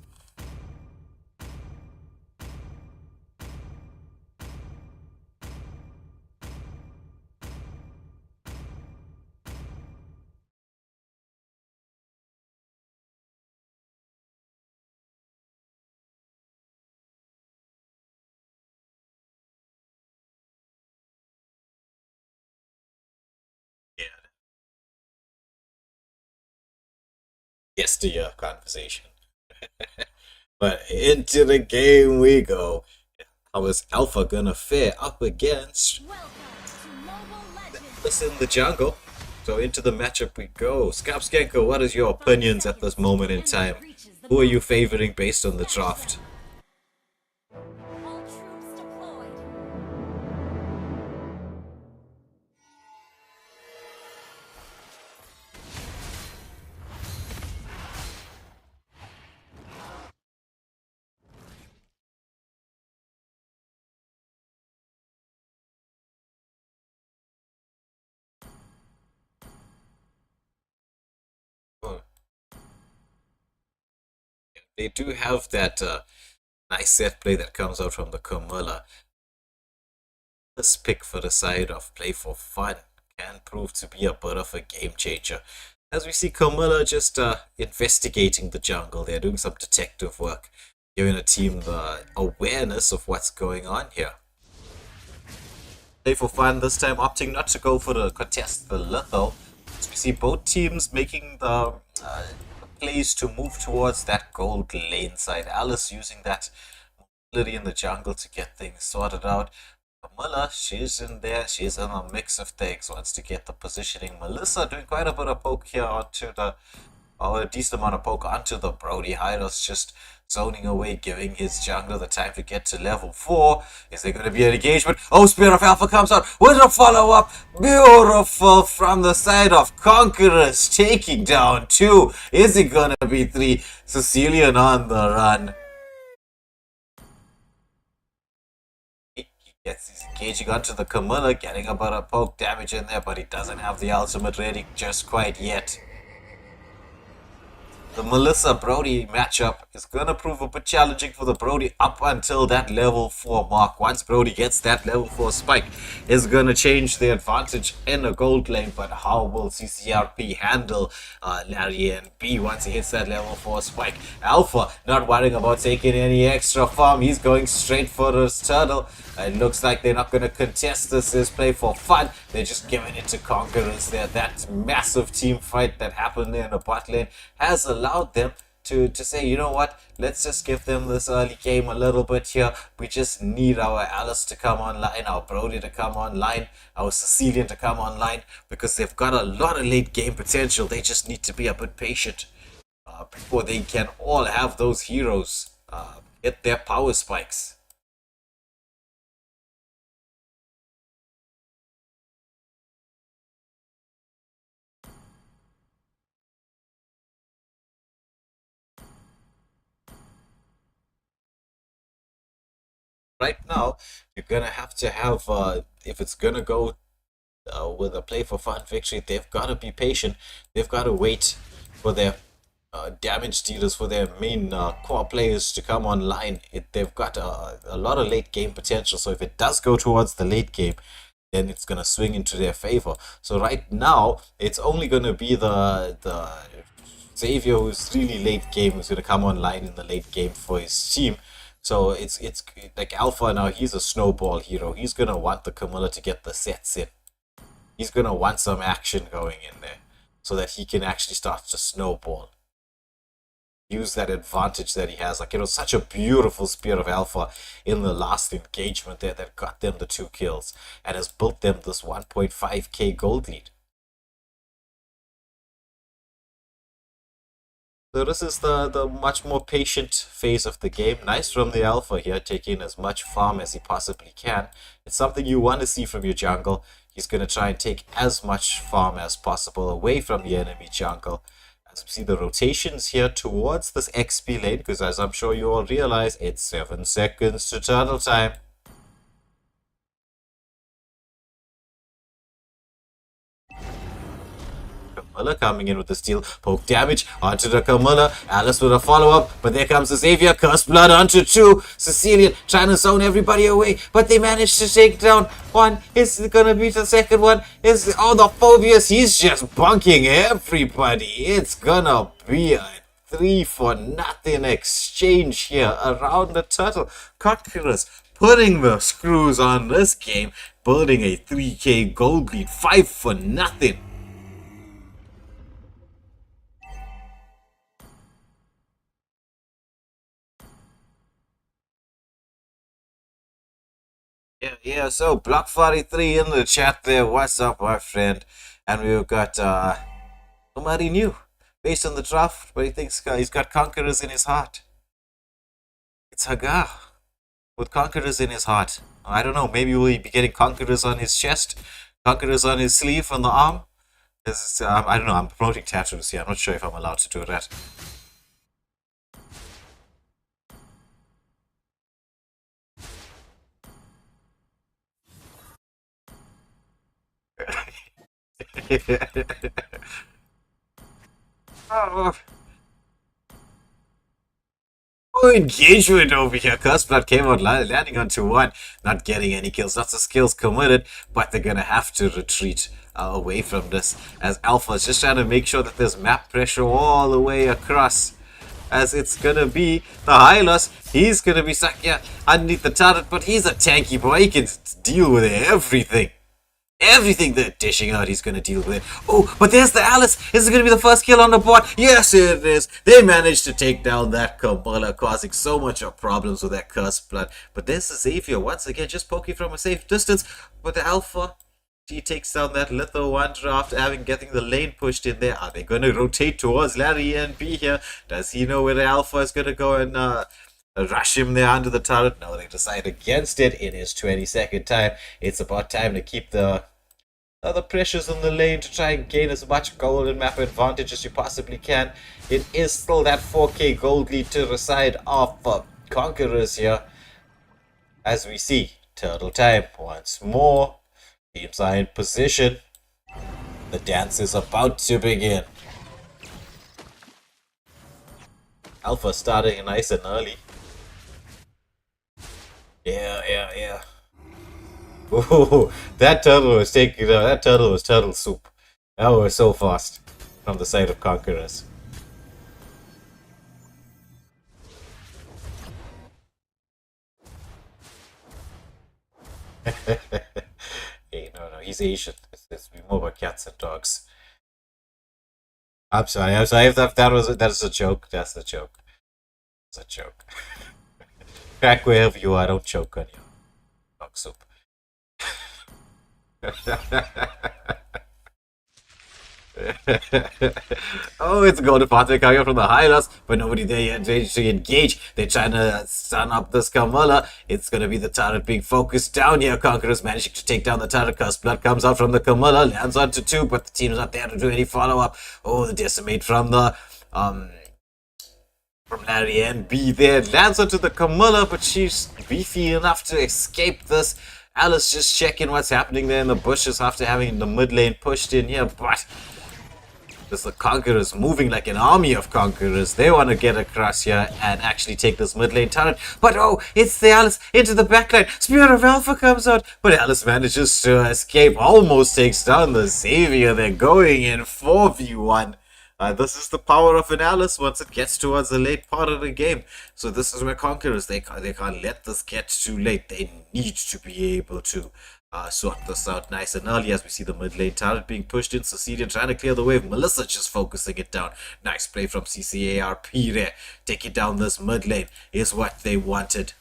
Yesteryear conversation. But into the game we go. How is Alpha gonna fare up against this in the jungle? So into the matchup we go. Skapskenko, what is your opinions at this moment in time? Who are you favoring based on the draft? All troops deployed. They do have that nice set play that comes out from the Camilla. This pick for the side of Play4Fun can prove to be a bit of a game changer. As we see Camilla just investigating the jungle, they're doing some detective work, giving a team the awareness of what's going on here. Play4Fun this time opting not to go for the contest the lethal. As we see both teams making the plays to move towards that gold lane side. Alice using that mobility in the jungle to get things sorted out. Camilla, she's in there, she's in a mix of things, wants to get the positioning. Melissa doing quite a bit of poke here onto the, or a decent amount of poke onto the Brody. Hylos just zoning away, giving his jungler the time to get to level 4. Is there going to be an engagement? Oh, Spear of Alpha comes out with a follow-up. Beautiful from the side of Conquerors, taking down 2. Is it going to be 3? Sicilian on the run. Yes, he's engaging onto the Camilla, getting a bit of poke damage in there, but he doesn't have the ultimate ready just quite yet. The Melissa Brody matchup is going to prove a bit challenging for the Brody up until that level 4 mark. Once Brody gets that level 4 spike, is going to change the advantage in a gold lane. But how will CCRP handle Larry and B once he hits that level 4 spike? Alpha not worrying about taking any extra farm. He's going straight for his turtle. It looks like they're not going to contest this as Play4Fun. They're just giving it to Conquerors there. That massive team fight that happened there in the bot lane has allowed them to say, you know what, let's just give them this early game a little bit here. We just need our Alice to come online, our Brody to come online, our Sicilian to come online, because they've got a lot of late game potential. They just need to be a bit patient before they can all have those heroes hit their power spikes. Right now, you're gonna have to have, if it's gonna go with a play for fun victory, they've got to be patient. They've got to wait for their damage dealers, for their main core players to come online. They've got a lot of late game potential. So if it does go towards the late game, then it's gonna swing into their favor. So right now, it's only gonna be the Xavier, who's really late game, who's gonna come online in the late game for his team. So it's like Alpha now. He's a snowball hero. He's gonna want the Camilla to get the sets in. He's gonna want some action going in there, so that he can actually start to snowball. Use that advantage that he has. Like, it was such a beautiful Spear of Alpha in the last engagement there that got them the 2 kills and has built them this 1.5k gold lead. So this is the much more patient phase of the game. Nice from the Alpha here, taking as much farm as he possibly can. It's something you want to see from your jungle. He's going to try and take as much farm as possible away from the enemy jungle. As we see the rotations here towards this XP lane, because as I'm sure you all realize, it's 7 seconds to turtle time. Camilla coming in with the steal, poke damage onto the Camilla. Alice with a follow-up, but there comes the Xavier, curse blood onto 2. Sicilian trying to zone everybody away, but they managed to take down 1. Is it gonna be the second one? Is oh, the Phobius, he's just bunking everybody. It's gonna be a 3-for-nothing exchange here around the turtle. Conquerors putting the screws on this game, building a 3k gold lead, 5-for-nothing. Yeah, so Block 43 in the chat there. What's up, my friend? And we've got somebody new. Based on the draft, but he thinks he's got Conquerors in his heart. It's Hagar with Conquerors in his heart. I don't know, maybe we'll be getting Conquerors on his chest, Conquerors on his sleeve, on the arm. I don't know, I'm promoting tattoos here. I'm not sure if I'm allowed to do that. Oh, engagement over here. Curseblood came out landing onto 1, not getting any kills. Lots of skills committed, but they're gonna have to retreat away from this, as Alpha is just trying to make sure that there's map pressure all the way across. As it's gonna be the Hylos, he's gonna be stuck here underneath the turret, but he's a tanky boy. He can deal with everything. Everything they're dishing out, he's going to deal with it. Oh, but there's the Alice. Is it going to be the first kill on the board? Yes, it is. They managed to take down that Kabbalah, causing so much of problems with that Cursed Blood. But there's the Xavier, once again, just poking from a safe distance. But the Alpha, he takes down that Litho Wanderer after getting the lane pushed in there. Are they going to rotate towards Larry and B here? Does he know where the Alpha is going to go and rush him there under the turret? No, they decide against it. It is 20-second time. It's about time to keep the pressures in the lane to try and gain as much gold and map advantage as you possibly can. It is still that 4k gold lead to the side of Conquerors here. As we see, turtle time once more. Teams are in position. The dance is about to begin. Alpha starting nice and early. Yeah. Ooh, that turtle was turtle soup. That was so fast from the side of Conquerors. Hey, no, he's Asian. It's more about cats and dogs. I'm sorry. I'm sorry if that is a joke. That's a joke. It's a joke. Crack wherever you are. Don't choke on your dog soup. Oh, it's going to Fatih coming from the highlands, but nobody there yet ready to engage. They're trying to stun up this Kamala. It's going to be the turret being focused down here. Conquerors managing to take down the turret. Cause blood comes out from the Kamala, lands onto two, but the team's not there to do any follow up. Oh, the decimate from the from Larry and B there lands onto the Kamala, but she's beefy enough to escape this. Alice just checking what's happening there in the bushes after having the mid lane pushed in here, but there's the Conquerors moving like an army of Conquerors. They want to get across here and actually take this mid lane turret. But oh, it's the Alice into the backline. Spirit of Alpha comes out, but Alice manages to escape. Almost takes down the Savior. They're going in 4v1. This is the power of an Alice once it gets towards the late part of the game. So this is where Conquerors, they can't let this get too late. They need to be able to sort this out nice and early as we see the mid lane turret being pushed in. Cecilia trying to clear the wave. Melissa just focusing it down. Nice play from CCARP there. Taking down this mid lane is what they wanted.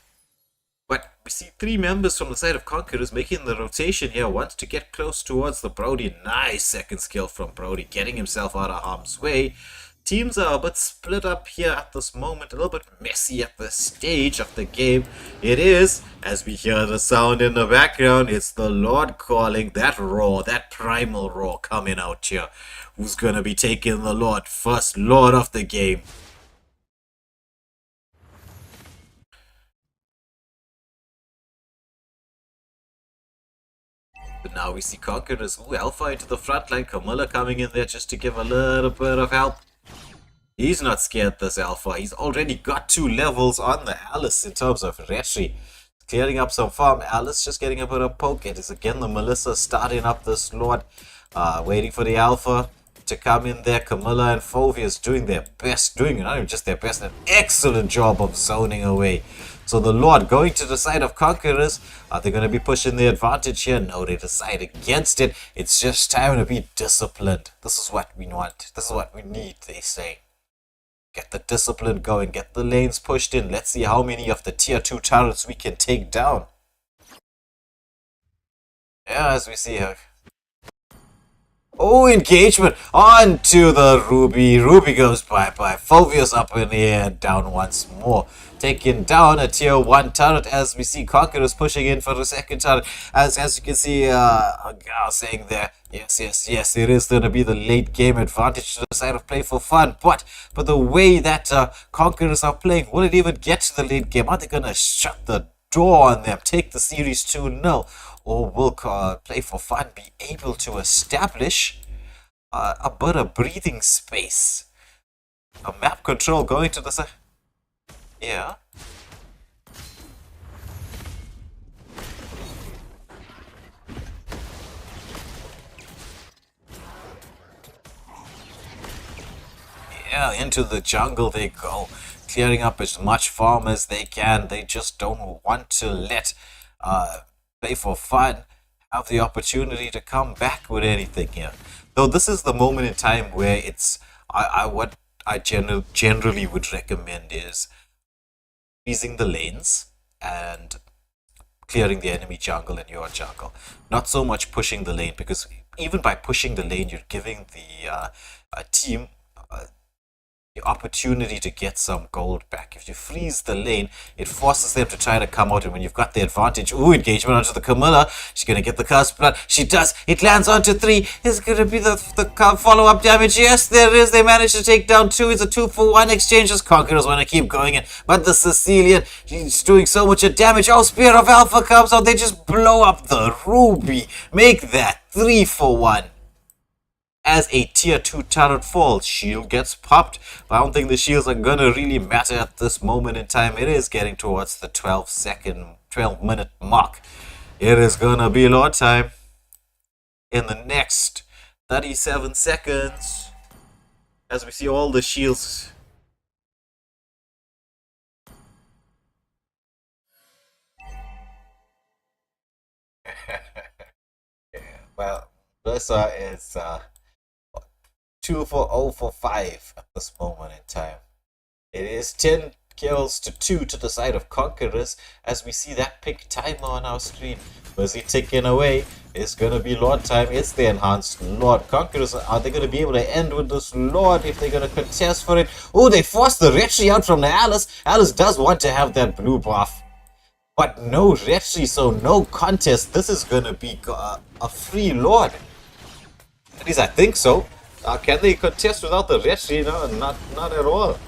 But we see three members from the side of Conquerors making the rotation here. Wants to get close towards the Brody. Nice second skill from Brody, getting himself out of harm's way. Teams are a bit split up here at this moment, a little bit messy at this stage of the game. It is, as we hear the sound in the background, it's the Lord calling. That roar, that primal roar coming out here. Who's going to be taking the Lord? First Lord of the game. But now we see Conquerors. Ooh, Alpha into the front line. Camilla coming in there just to give a little bit of help. He's not scared, this Alpha. He's already got 2 levels on the Alice in terms of Retri. Clearing up some farm. Alice just getting a bit of poke. It is again the Melissa starting up this Lord. Waiting for the Alpha to come in there. Camilla and Fovius doing their best. Doing not even just their best, an excellent job of zoning away. So the Lord going to the side of Conquerors. Are they going to be pushing the advantage here? No, they decide against it. It's just time to be disciplined. This is what we want. This is what we need, they say. Get the discipline going. Get the lanes pushed in. Let's see how many of the tier 2 turrets we can take down. Yeah, as we see here. Oh, engagement onto the Ruby. Ruby goes bye-bye. Fovius up in the air and down once more. Taking down a tier 1 turret as we see Conquerors pushing in for the second turret. As you can see, a girl saying there, yes, it is going to be the late game advantage to the side of Play4Fun. But the way that Conquerors are playing, will it even get to the late game? Are they going to shut the door on them, take the series 2-0? Or will Play4Fun be able to establish a bit of breathing space? A map control going to the side. Yeah. Yeah, into the jungle they go, clearing up as much farm as they can. They just don't want to let Play4Fun have the opportunity to come back with anything here. Though this is the moment in time where it's what I generally would recommend is freezing the lanes and clearing the enemy jungle and your jungle. Not so much pushing the lane, because even by pushing the lane, you're giving the team the opportunity to get some gold back. If you freeze the lane, it forces them to try to come out, and when you've got the advantage, ooh, engagement onto the Camilla. She's gonna get the curse blood. She does. It lands onto 3. It's gonna be the follow-up damage. Yes, there it is. They managed to take down 2. It's a 2-for-1 exchange. As Conquerors want to keep going in, but the Sicilian, she's doing so much damage. Oh, Spear of Alpha comes out. They just blow up the Ruby. Make that 3-for-1. As a tier 2 turret falls, shield gets popped, but I don't think the shields are gonna really matter at this moment in time. It is getting towards the 12 minute mark. It is gonna be Lord time in the next 37 seconds as we see all the shields. Well, Blissa is 2 for 0 for 5 at this moment in time. It is 10 kills to 2 to the side of Conquerors as we see that pink timer on our screen. Busy ticking away. It's going to be Lord time. It's the enhanced Lord. Conquerors, are they going to be able to end with this Lord if they're going to contest for it? Oh, they forced the Retri out from the Alice. Alice does want to have that blue buff. But no Retri, so no contest. This is going to be a free Lord. At least I think so. Can they contest without the Retri? No, not at all.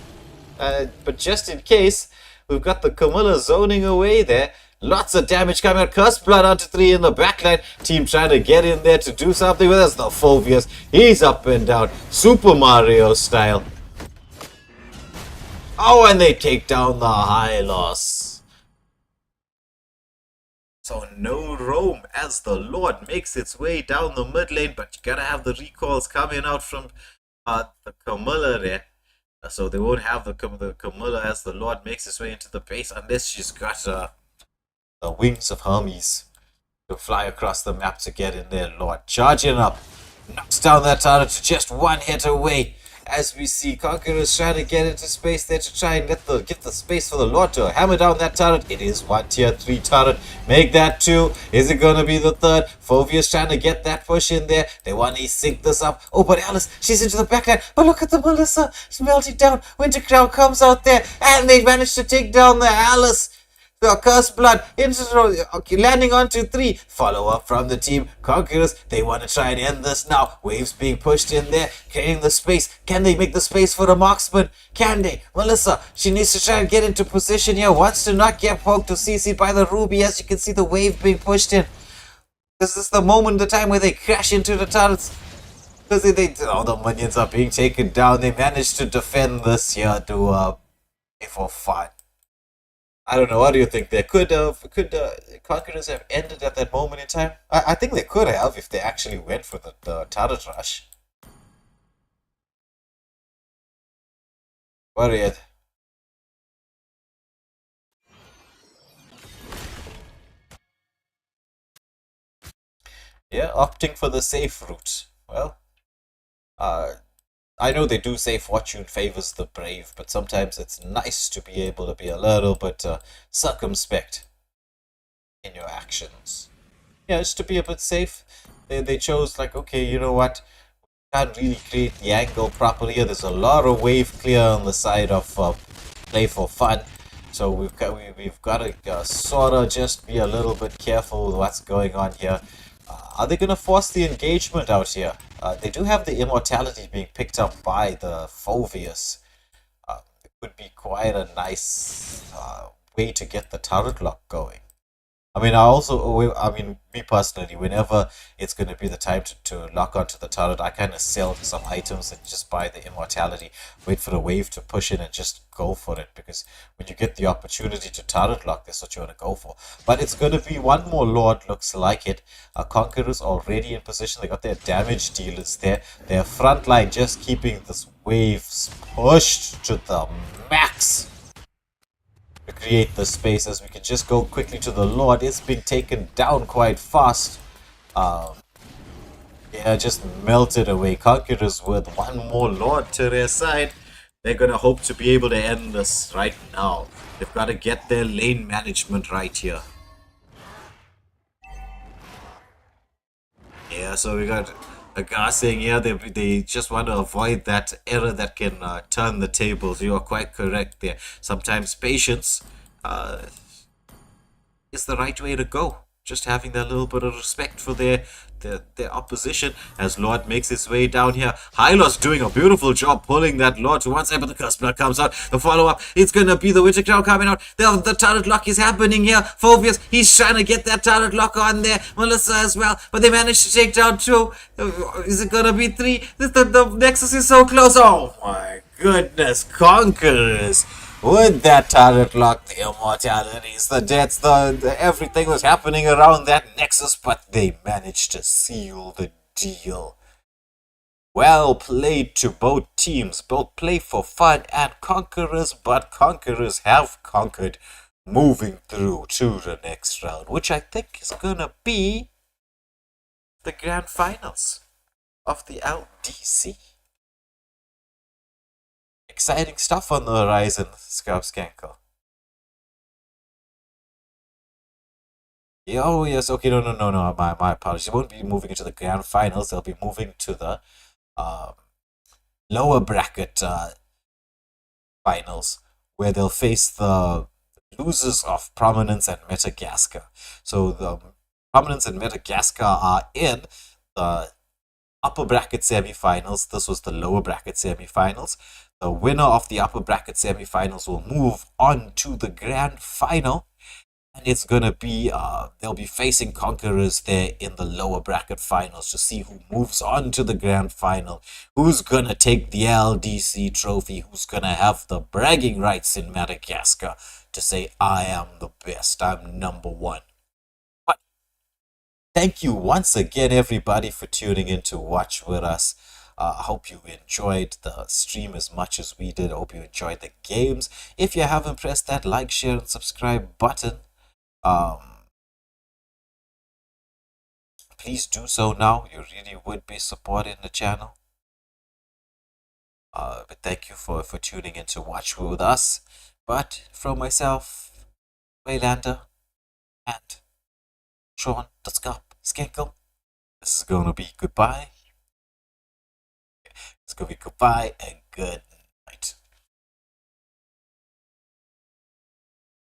But just in case, we've got the Camilla zoning away there. Lots of damage coming out. Curse Blood onto 3 in the backline. Team trying to get in there to do something with us. The Phobius, he's up and down. Super Mario style. Oh, and they take down the Hylos. So no roam as the Lord makes its way down the mid lane. But you gotta have the recalls coming out from the Camilla there. So they won't have the Camilla as the Lord makes his way into the base unless she's got the wings of Hermes to fly across the map to get in there. Lord charging up, knocks down that turret to just one hit away. As we see Conquerors trying to get into space there to try and give the space for the Lord to hammer down that turret. It is one tier 3 turret. Make that 2. Is it going to be the 3rd? Phobia's trying to get that push in there. They want to sync this up. Oh, but Alice, she's into the backline. But look at the Melissa. She's melting down. Winter Crown comes out there. And they managed to take down the Alice. The Curse Blood landing onto 3. Follow up from the team. Conquerors, they want to try and end this now. Waves being pushed in there, creating the space. Can they make the space for the marksman? Can they? Melissa, she needs to try and get into position here. Wants to not get poked to CC by the Ruby. As you can see, the wave being pushed in. This is the moment, the time where they crash into the turrets. Because all the minions are being taken down. They managed to defend this here to Play4Fun. I don't know. What do you think? There could Conquerors have ended at that moment in time? I think they could have if they actually went for the turret rush. What are you? Yeah, opting for the safe route. Well, I know they do say fortune favors the brave, but sometimes it's nice to be able to be a little bit circumspect in your actions. Yeah, just to be a bit safe. They chose like, okay, you know what? We can't really create the angle properly here. There's a lot of wave clear on the side of Play4Fun. So we've got to sort of just be a little bit careful with what's going on here. Are they going to force the engagement out here? They do have the immortality being picked up by the Phobius. It could be quite a nice way to get the turret lock going. I mean, me personally, whenever it's going to be the time to lock onto the turret, I kind of sell some items and just buy the immortality, wait for the wave to push in and just go for it. Because when you get the opportunity to turret lock, that's what you want to go for. But it's going to be one more Lord, looks like it. Conquerors already in position. They got their damage dealers there. Their front line just keeping this wave pushed to the max. To create the space, as we can just go quickly to the Lord. It's being taken down quite fast. Yeah, just melted away. Conquerors with one more Lord to their side. They're gonna hope to be able to end this right now. They've got to get their lane management right here. Yeah, so we got a guy saying, yeah, they just want to avoid that error that can turn the tables. You are quite correct there. Sometimes patience is the right way to go. Just having that little bit of respect for their opposition as Lord makes his way down here. Hylos doing a beautiful job pulling that Lord to one side, but the Curse Blood comes out. The follow-up, it's going to be the Winter Crown coming out. The turret lock is happening here. Phobius, he's trying to get that turret lock on there. Melissa as well, but they managed to take down 2. Is it going to be 3? The Nexus is so close. Oh my goodness, Conquerors. With that turret lock, the immortalities, the deaths, the everything was happening around that Nexus, but they managed to seal the deal. Well played to both teams, both Play4Fun and Conquerors, but Conquerors have conquered, moving through to the next round, which I think is gonna be the grand finals of the LDC. exciting stuff on the horizon, Scrub Skankle. Yeah, oh yes, okay, no, my apologies. They won't be moving into the grand finals. They'll be moving to the lower bracket finals, where they'll face the losers of Prominence and Madagascar. So the Prominence and Madagascar are in the upper bracket semifinals. This was the lower bracket semifinals. The winner of the upper bracket semifinals will move on to the grand final. And it's gonna be they'll be facing Conquerors there in the lower bracket finals to see who moves on to the grand final, who's gonna take the LDC trophy, who's gonna have the bragging rights in Madagascar to say, I am the best, I'm number one. But thank you once again, everybody, for tuning in to watch with us. I hope you enjoyed the stream as much as we did. I hope you enjoyed the games. If you haven't pressed that like, share, and subscribe button, please do so now. You really would be supporting the channel. But thank you for tuning in to watch with us. But from myself, Waylander, and Sean the Skankle, this is gonna be goodbye. It's gonna be goodbye and good